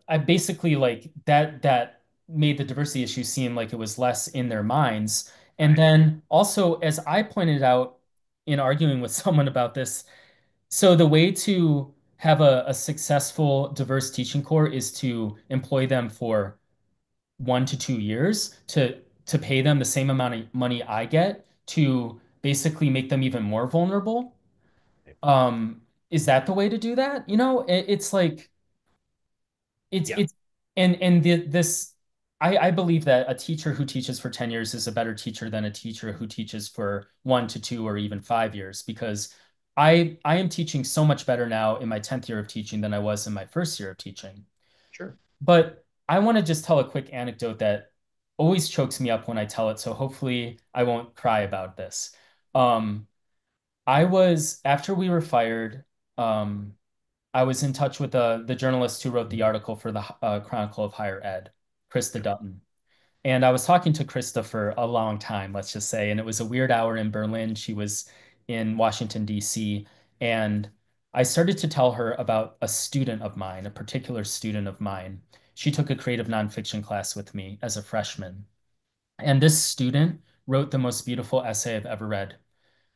I basically like that made the diversity issue seem like it was less in their minds. And Right. then also, as I pointed out in arguing with someone about this, so the way to have a successful diverse teaching corps is to employ them for 1 to 2 years to pay them the same amount of money I get to basically make them even more vulnerable. Um, is that the way to do that? It's like Yeah. it's and this I believe that a teacher who teaches for 10 years is a better teacher than a teacher who teaches for 1 to 2 or even 5 years because I am teaching so much better now in my 10th year of teaching than I was in my first year of teaching. Sure. But I want to just tell a quick anecdote that always chokes me up when I tell it, so hopefully I won't cry about this. Um, I was after we were fired, um, I was in touch with the journalist who wrote the article for the Chronicle of Higher Ed, Krista Yep. Dutton. And I was talking to Krista for a long time, let's just say, and it was a weird hour in Berlin. She was in Washington, D.C. And I started to tell her about a student of mine, a particular student of mine. She took a creative nonfiction class with me as a freshman. And this student wrote the most beautiful essay I've ever read.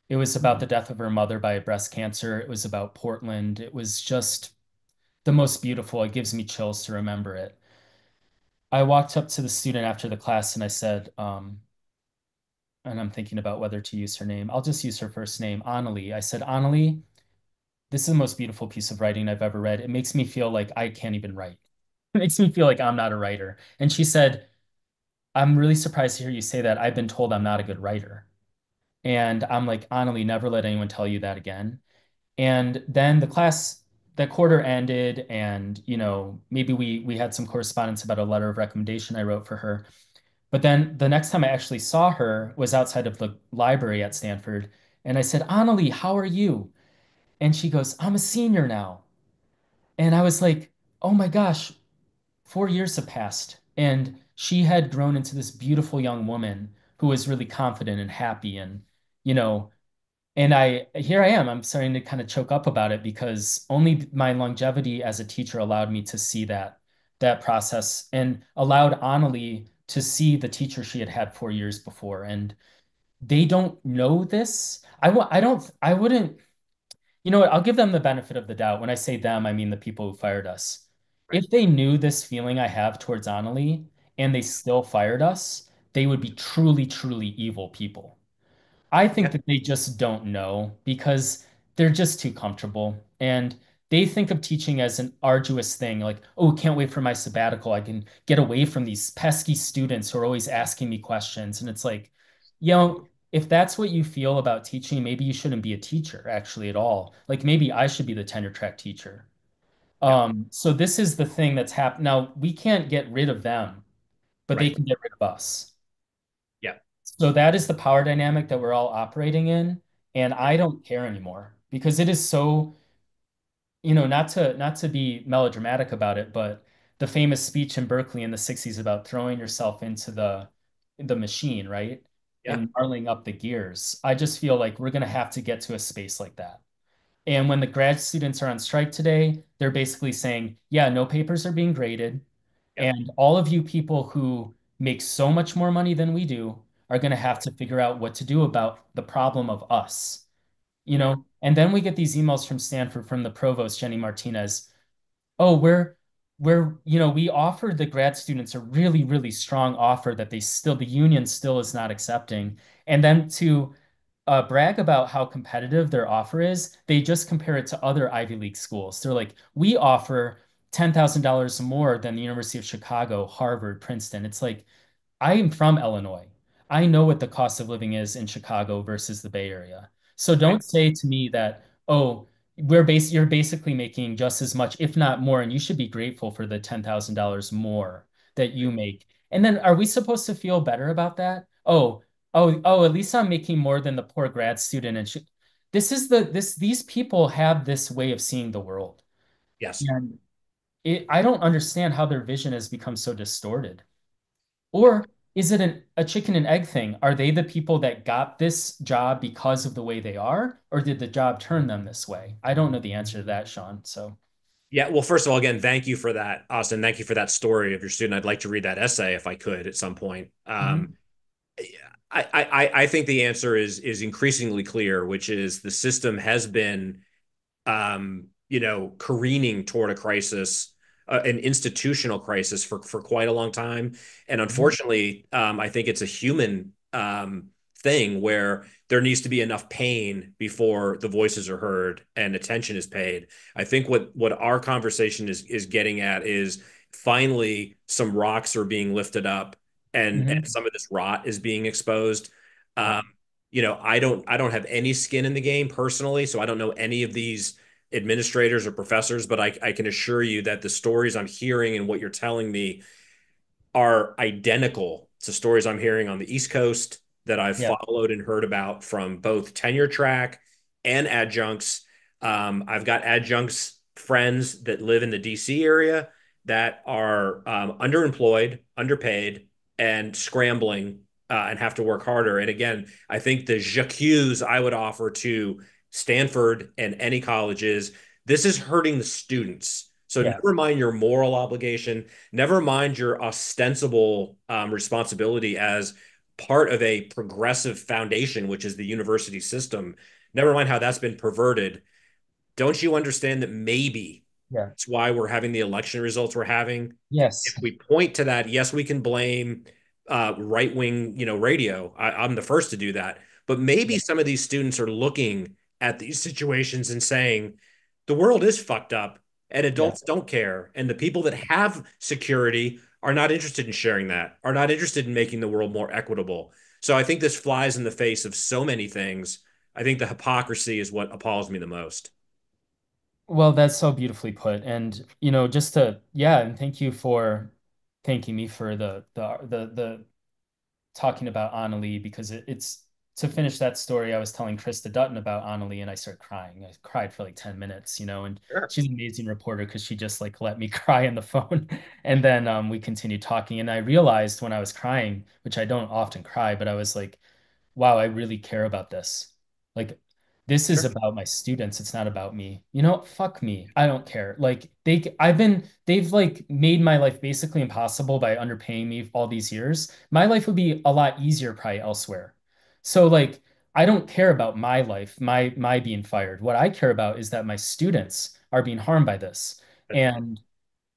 It was about the death of her mother by breast cancer. It was about Portland. It was just the most beautiful. It gives me chills to remember it. I walked up to the student after the class and I said, and I'm thinking about whether to use her name. I'll just use her first name, Annalie. I said, Annalie, this is the most beautiful piece of writing I've ever read. It makes me feel like I can't even write. It makes me feel like I'm not a writer. And she said, I'm really surprised to hear you say that. I've been told I'm not a good writer. And I'm like, Annalie, never let anyone tell you that again. And then that quarter ended, and maybe we had some correspondence about a letter of recommendation I wrote for her. But then the next time I actually saw her was outside of the library at Stanford, and I said, Annalie, how are you? And she goes, I'm a senior now. And I was like, oh my gosh, 4 years have passed. And she had grown into this beautiful young woman who was really confident and happy and, you know, and here I am. I'm starting to kind of choke up about it because only my longevity as a teacher allowed me to see that process and allowed Annalie to see the teacher she had had 4 years before. And they don't know this. I don't, I wouldn't, you know what? I'll give them the benefit of the doubt. When I say them, I mean the people who fired us. Right. If they knew this feeling I have towards Annalie and they still fired us, they would be truly, truly evil people. I think Yeah. that they just don't know because they're just too comfortable. And they think of teaching as an arduous thing, like, oh, can't wait for my sabbatical. I can get away from these pesky students who are always asking me questions. And it's like, if that's what you feel about teaching, maybe you shouldn't be a teacher actually at all. Like maybe I should be the tenure track teacher. Yeah. So this is the thing that's happened. Now we can't get rid of them, but they Right. can get rid of us. Yeah. So that is the power dynamic that we're all operating in, and Yeah. I don't care anymore because it is so, not to be melodramatic about it, but the famous speech in Berkeley in the 60s about throwing yourself into the machine, right? Yeah. And gnarling up the gears. I just feel like we're gonna have to get to a space like that. And when the grad students are on strike today, they're basically saying, yeah, no papers are being graded. Yep. And all of you people who make so much more money than we do are going to have to figure out what to do about the problem of us, Right. And then we get these emails from Stanford from the provost, Jenny Martinez. Oh, we offered the grad students a really, really strong offer that the union still is not accepting. And then to brag about how competitive their offer is, they just compare it to other Ivy League schools. They're like, we offer $10,000 more than the University of Chicago, Harvard, Princeton. It's like, I am from Illinois. I know what the cost of living is in Chicago versus the Bay Area. So Right. don't say to me that, oh, you're basically making just as much, if not more, and you should be grateful for the $10,000 more that you make. And then are we supposed to feel better about that? At least I'm making more than the poor grad student. And these people have this way of seeing the world. Yes. And I don't understand how their vision has become so distorted. Yeah. Or is it a chicken and egg thing? Are they the people that got this job because of the way they are, or did the job turn them this way? I don't know the answer to that, Sean. So, Yeah, well, first of all, again, thank you for that, Austin. Thank you for that story of your student. I'd like to read that essay if I could at some point. Mhm. I think the answer is increasingly clear, which is the system has been careening toward a crisis, an institutional crisis for quite a long time. And Mhm. unfortunately, I think it's a human thing where there needs to be enough pain before the voices are heard and attention is paid. I think what our conversation is getting at is finally some rocks are being lifted up and Mhm. some of this rot is being exposed. Yeah. Um, I don't have any skin in the game personally, so I don't know any of these administrators or professors, but I can assure you that the stories I'm hearing and what you're telling me are identical to stories I'm hearing on the East Coast that I've Yeah. followed and heard about from both tenure track and adjuncts. I've got adjuncts friends that live in the DC area that are underemployed, underpaid, and scrambling and have to work harder. And again, I think the j'accuse I would offer to Stanford and any colleges, this is hurting the students. So Yeah. never mind your moral obligation, never mind your ostensible responsibility as part of a progressive foundation, which is the university system. Never mind how that's been perverted. Don't you understand that maybe Yeah. that's why we're having the election results we're having? If Yes. we point to that, yes, we can blame right wing, radio. I'm the first to do that. But maybe Yeah. some of these students are looking at these situations and saying, the world is fucked up and Yeah. adults don't care. And the people that have security are not interested in sharing that, are not interested in making the world more equitable. So I think this flies in the face of so many things. I think the hypocrisy is what appalls me the most. Well, that's so beautifully put. And, just to, yeah, and thank you for thanking me for the talking about Annalie because it's to finish that story. I was telling Krista Dutton about Annalie and I started crying. I cried for like 10 minutes, and Sure. she's an amazing reporter because she just like let me cry on the phone. And then we continued talking. And I realized when I was crying, which I don't often cry, but I was like, wow, I really care about this. Like, this is Sure. about my students. It's not about me. Fuck me. I don't care. Like they've like made my life basically impossible by underpaying me all these years. My life would be a lot easier probably elsewhere. So like, I don't care about my life, my being fired. What I care about is that my students are being harmed by this. That's right. And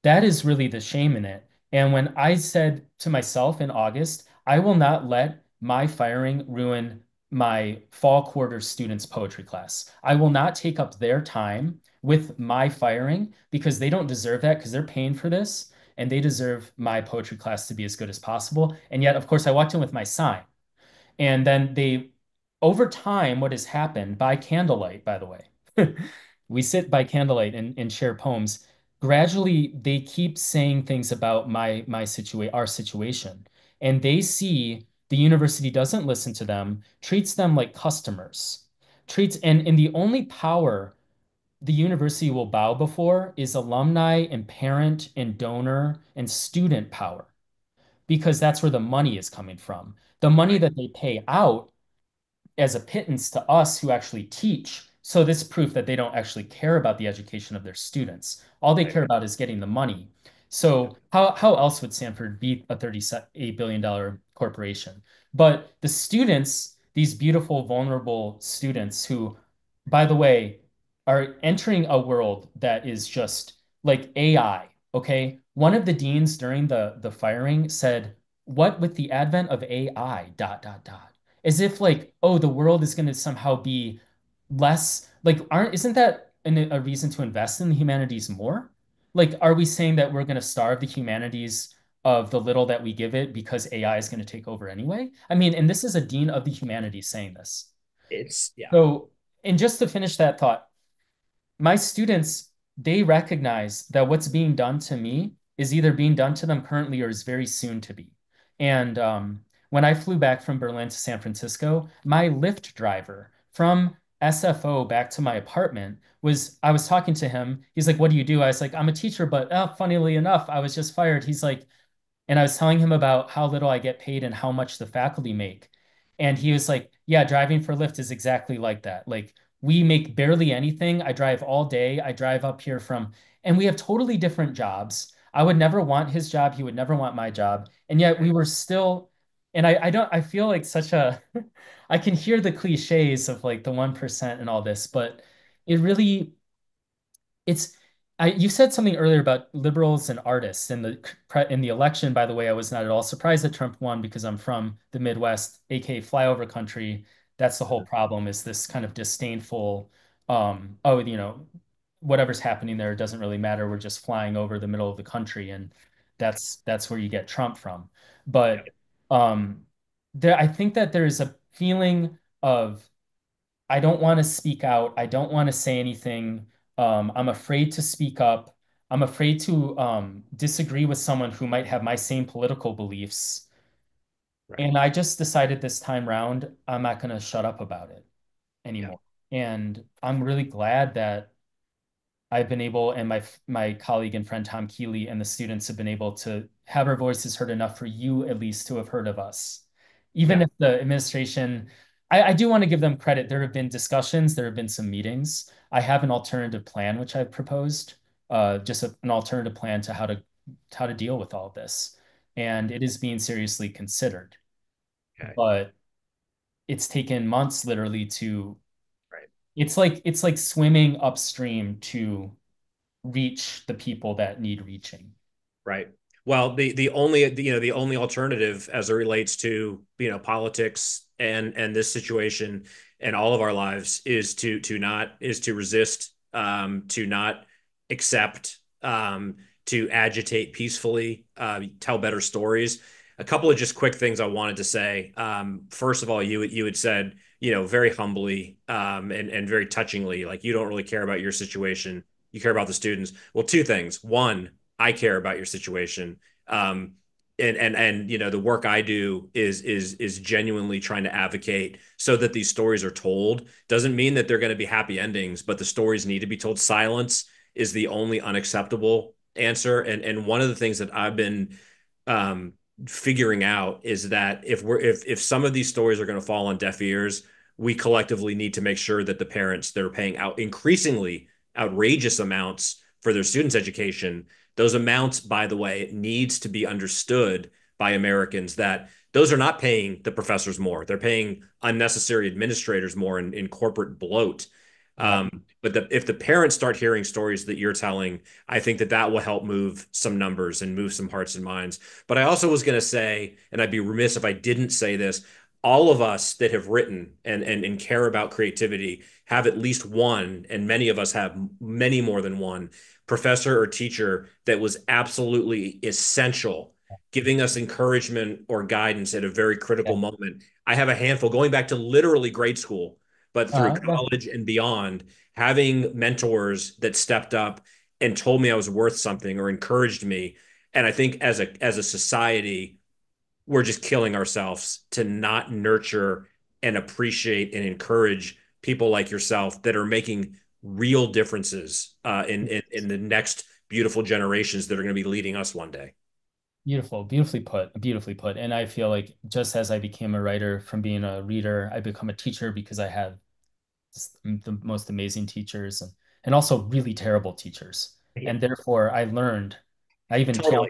that is really the shame in it. And when I said to myself in August, I will not let my firing ruin my fall quarter students' poetry class. I will not take up their time with my firing because they don't deserve that because they're paying for this and they deserve my poetry class to be as good as possible. And yet, of course, I walked in with my sign. And then over time, what has happened by candlelight, by the way, we sit by candlelight and share poems. Gradually, they keep saying things about our situation. And they see the university doesn't listen to them, treats them like customers, and the only power the university will bow before is alumni and parent and donor and student power because that's where the money is coming from. The money Right. that they pay out as a pittance to us who actually teach. So this is proof that they don't actually care about the education of their students. All they Right. care about is getting the money. So how else would Stanford be a $38 billion corporation? But the students, these beautiful, vulnerable students who, by the way, are entering a world that is just like AI, okay? One of the deans during the firing said, "What with the advent of AI, dot, dot, dot." As if like, oh, the world is going to somehow be less like aren't isn't that a reason to invest in the humanities more? Like, are we saying that we're going to starve the humanities of the little that we give it because AI is going to take over anyway? I mean, and this is a dean of the humanities saying this. Yeah. So, and just to finish that thought, my students, they recognize that what's being done to me is either being done to them currently or is very soon to be. And when I flew back from Berlin to San Francisco, my Lyft driver from SFO back to my apartment I was talking to him. He's like, "What do you do?" I was like, "I'm a teacher, but funnily enough, I was just fired." He's like, and I was telling him about how little I get paid and how much the faculty make. And he was like, yeah, driving for Lyft is exactly like that. Like we make barely anything. I drive all day. I drive up here from and we have totally different jobs. I would never want his job. He would never want my job. And yet we were still, and I don't, I feel like such a, I can hear the cliches of like the 1% and all this, but it really, it's you said something earlier about liberals and artists in the election. By the way, I was not at all surprised that Trump won because I'm from the Midwest, aka flyover country. That's the whole problem is this kind of disdainful, oh, whatever's happening there doesn't really matter. We're just flying over the middle of the country, and that's where you get Trump from. Yeah. But I think that there's a feeling of I don't want to speak out. I don't want to say anything. I'm afraid to speak up. I'm afraid to disagree with someone who might have my same political beliefs. Right. And I just decided this time round, I'm not going to shut up about it Yeah. anymore. And I'm really glad that I've been able, and my colleague and friend Tom Keeley and the students have been able to have our voices heard enough for you at least to have heard of us. Even Yeah. if the administration, I do want to give them credit. There have been discussions, there have been some meetings. I have an alternative plan which I've proposed, an alternative plan to how to deal with all of this, and it is being seriously considered. Okay. But it's taken months literally to. Right. It's like swimming upstream to reach the people that need reaching. Right. Well, the only the only alternative as it relates to politics and this situation and all of our lives is to resist, to not accept, to agitate peacefully, tell better stories. A couple of just quick things I wanted to say. First of all, you had said very humbly, and very touchingly, like you don't really care about your situation, you care about the students. Well, two things. One, I care about your situation. Um, and the work I do is genuinely trying to advocate so that these stories are told. Doesn't mean that they're going to be happy endings, but the stories need to be told. Silence is the only unacceptable answer. And one of the things that I've been um, figuring out is that if some of these stories are going to fall on deaf ears, we collectively need to make sure that the parents that are paying out increasingly outrageous amounts for their students' education, those amounts, by the way, needs to be understood by Americans that those are not paying the professors more. They're paying unnecessary administrators more in corporate bloat. Right. But if the parents start hearing stories that you're telling, I think that that will help move some numbers and move some hearts and minds. But I also was going to say, and I'd be remiss if I didn't say this, all of us that have written and care about creativity have at least one, and many of us have many more than one professor or teacher that was absolutely essential, giving us encouragement or guidance at a very critical Yeah. moment. I have a handful going back to literally grade school, but through Yeah. college and beyond, having mentors that stepped up and told me I was worth something or encouraged me. And I think as a society, we're just killing ourselves to not nurture and appreciate and encourage people like yourself that are making real differences, in the next beautiful generations that are going to be leading us one day. Beautiful, beautifully put, beautifully put. And I feel like just as I became a writer from being a reader, I become a teacher because I had just the most amazing teachers and also really terrible teachers. Yeah, And therefore I learned, totally.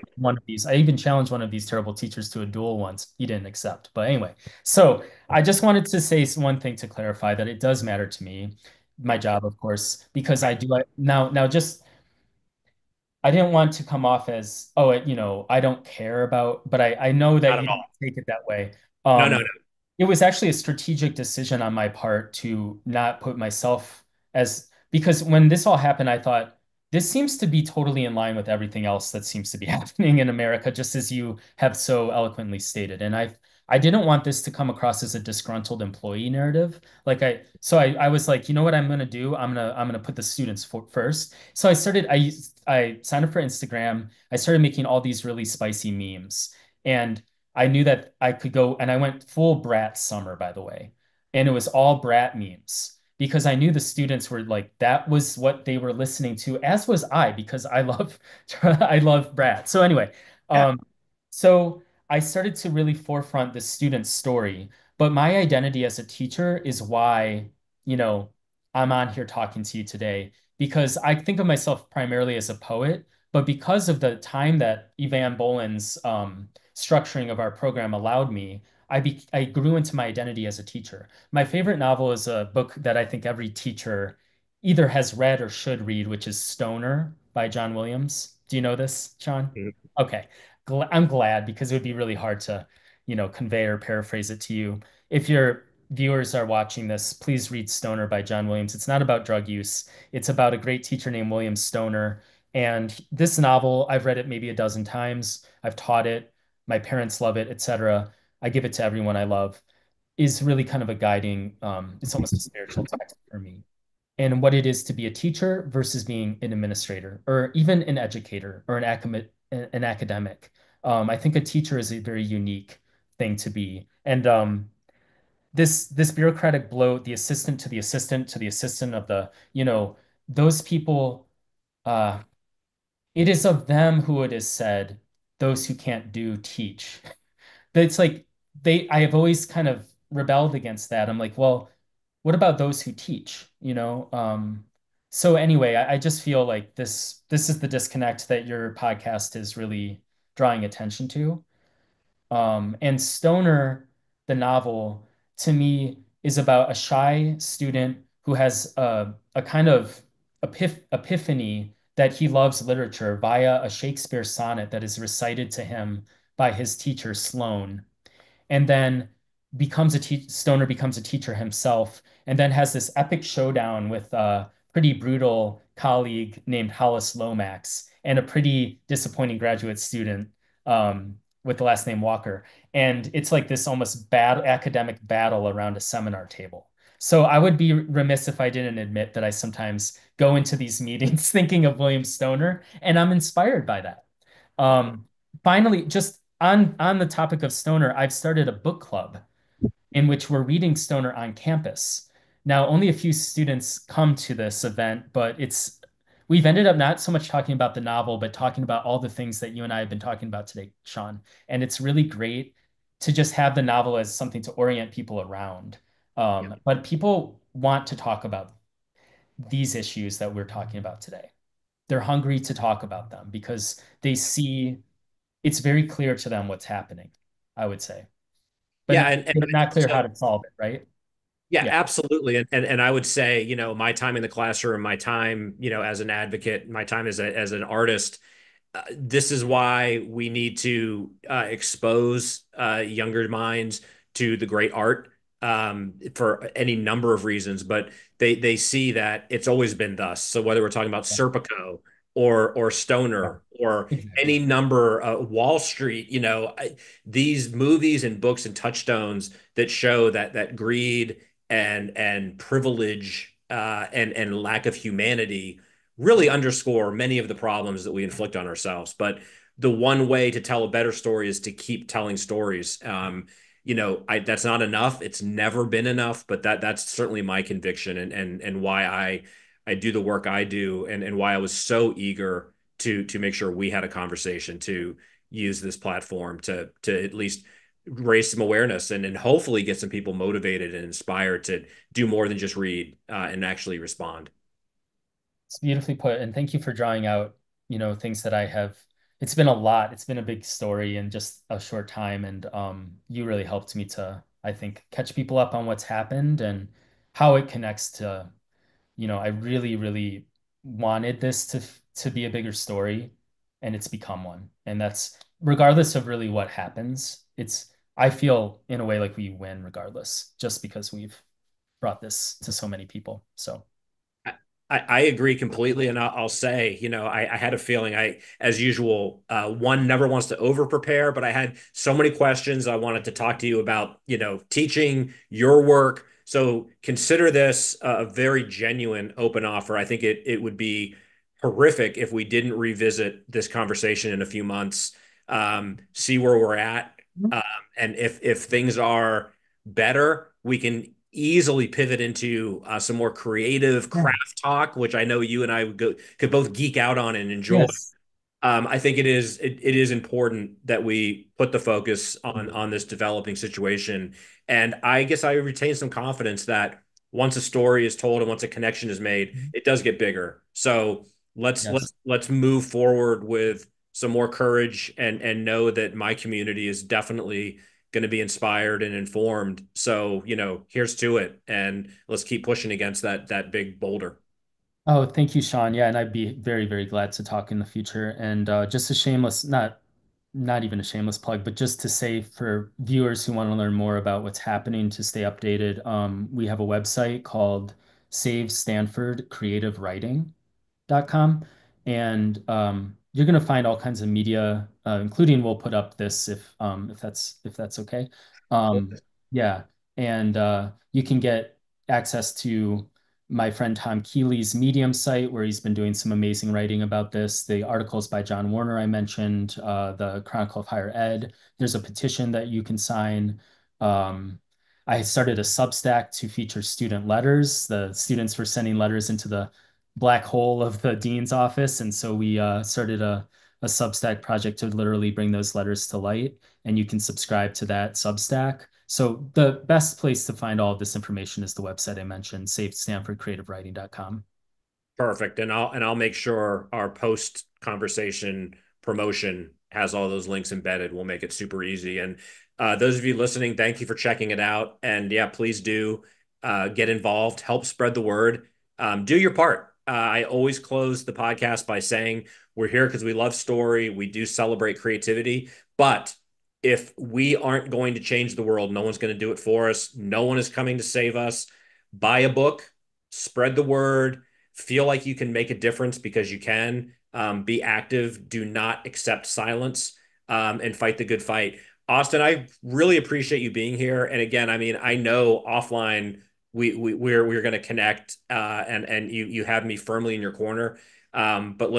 I even challenged one of these terrible teachers to a duel once. He didn't accept. But anyway, so I just wanted to say one thing to clarify that it does matter to me, my job, of course, because Right. now just I didn't want to come off as, oh, I don't care about, but I know that Not at you all. didn't take it that way. No, no, Um, no. it was actually a strategic decision on my part to not put myself because when this all happened, I thought this seems to be totally in line with everything else that seems to be happening in America, just as you have so eloquently stated. And I didn't want this to come across as a disgruntled employee narrative. I was like, you know what I'm gonna do? I'm gonna put the students first. So I signed up for Instagram. I started making all these really spicy memes. And I knew that I could go and I went full brat summer, by the way. And it was all brat memes because I knew the students were like, that was what they were listening to, as was I, because I love I love brat. So anyway, Yeah. um, so I started to really forefront the student story, but my identity as a teacher is why, you know, I'm on here talking to you today. because I think of myself primarily as a poet, but because of the time that Evan Boland's structuring of our program allowed me, I grew into my identity as a teacher. My favorite novel is a book that I think every teacher either has read or should read, which is Stoner by John Williams. Do you know this, Sean? Mhm. Okay. I'm glad because it would be really hard to, convey or paraphrase it to you. If your viewers are watching this, please read Stoner by John Williams. It's not about drug use. It's about a great teacher named William Stoner. And this novel, I've read it maybe a dozen times. I've taught it. My parents love it, etc. I give it to everyone I love. Is really kind of a guiding, it's almost a spiritual text for me. And what it is to be a teacher versus being an administrator or even an educator or an academic. I think a teacher is a very unique thing to be. And this bureaucratic bloat, the assistant to the assistant to the assistant of the, those people, uh, it is of them who it is said, those who can't do teach. It's like I have always kind of rebelled against that. I'm like, well, what about those who teach? So anyway, I just feel like this is the disconnect that your podcast is really drawing attention to. And Stoner, the novel, to me, is about a shy student who has a kind of epiphany that he loves literature via a Shakespeare sonnet that is recited to him by his teacher, Sloane, and then Stoner becomes a teacher himself, and then has this epic showdown with a pretty brutal colleague named Hollis Lomax and a pretty disappointing graduate student with the last name Walker. And it's like this almost bad academic battle around a seminar table. So I would be remiss if I didn't admit that I sometimes go into these meetings thinking of William Stoner, and I'm inspired by that. Um, Finally, just on the topic of Stoner, I've started a book club in which we're reading Stoner on campus. Now, only a few students come to this event, but we've ended up not so much talking about the novel, but talking about all the things that you and I have been talking about today, Sean. And it's really great to just have the novel as something to orient people around. Yeah. But people want to talk about these issues that we're talking about today. They're hungry to talk about them because they see it's very clear to them what's happening, I would say, but Yeah, and I not think clear how so. to solve it, right? Yeah, Yeah. absolutely. And I would say, my time in the classroom, my time, as an advocate, my time as an artist, this is why we need to expose younger minds to the great art for any number of reasons. But they see that it's always been thus. So whether we're talking about Yeah. Serpico or Yeah. Stoner or Exactly. any number Wall Street, these movies and books and touchstones that show that greed and privilege and lack of humanity really underscore many of the problems that we inflict on ourselves. But the one way to tell a better story is to keep telling stories. That's not enough. It's never been enough, but that's certainly my conviction and why I do the work I do and why I was so eager to make sure we had a conversation to use this platform to at least raise some awareness and hopefully get some people motivated and inspired to do more than just read and actually respond. It's beautifully put. And thank you for drawing out, things that I have. It's been a lot. It's been a big story in just a short time. And you really helped me to, I think, catch people up on what's happened and how it connects to, I really, really wanted this to be a bigger story, and it's become one. And that's regardless of really what happens. I feel in a way like we win regardless, just because we've brought this to so many people. So I agree completely, and I'll say, I had a feeling as usual, one never wants to over prepare, but I had so many questions I wanted to talk to you about, teaching your work. So consider this a very genuine open offer. I think it would be horrific if we didn't revisit this conversation in a few months, see where we're at, um, and if things are better, we can easily pivot into some more creative yeah. craft talk, which I know you and I could both geek out on and enjoy. Yes. I think it is important that we put the focus on this developing situation, and I guess I retain some confidence that once a story is told and once a connection is made, it does get bigger. So let's Yes. let's move forward with some more courage and know that my community is definitely going to be inspired and informed. So, here's to it, and let's keep pushing against that big boulder. Oh, thank you, Sean. Yeah, and I'd be very, very glad to talk in the future. And just a shameless, not even a shameless plug, but just to say for viewers who want to learn more about what's happening to stay updated, we have a website called Save Stanford Creative Writing. Com, and you're going to find all kinds of media, including we'll put up this if that's okay. Yeah, and you can get access to my friend Tom Keeley's Medium site, where he's been doing some amazing writing about this. The articles by John Warner I mentioned, the Chronicle of Higher Ed. There's a petition that you can sign. I started a Substack to feature student letters. The students were sending letters into the black hole of the dean's office. And so we started a Substack project to literally bring those letters to light. And you can subscribe to that Substack. So the best place to find all of this information is the website I mentioned, savestanfordcreativewriting.com. Perfect. And I'll make sure our post conversation promotion has all those links embedded. We'll make it super easy. And those of you listening, thank you for checking it out. And yeah, please do get involved, help spread the word, do your part. I always close the podcast by saying we're here because we love story. We do celebrate creativity. But if we aren't going to change the world, no one's going to do it for us. No one is coming to save us. Buy a book, spread the word, feel like you can make a difference because you can. Be active. Do not accept silence, and fight the good fight. Austin, I really appreciate you being here. And again, I mean, I know offline we're going to connect, and you have me firmly in your corner. But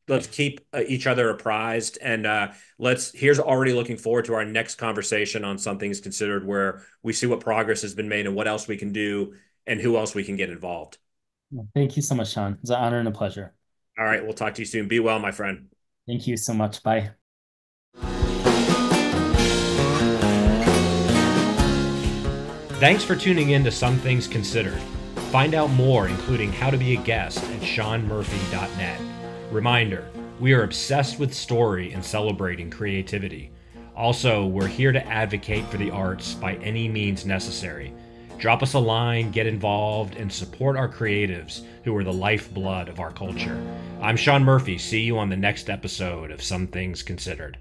let's keep each other apprised, and let's here's already looking forward to our next conversation on Some Things Considered, where we see what progress has been made and what else we can do and who else we can get involved. Thank you so much, Sean. It's an honor and a pleasure. All right, we'll talk to you soon. Be well, my friend. Thank you so much. Bye. Thanks for tuning in to Some Things Considered. Find out more, including how to be a guest, at seanmurphy.net. Reminder, we are obsessed with story and celebrating creativity. Also, we're here to advocate for the arts by any means necessary. Drop us a line, get involved, and support our creatives who are the lifeblood of our culture. I'm Sean Murphy. See you on the next episode of Some Things Considered.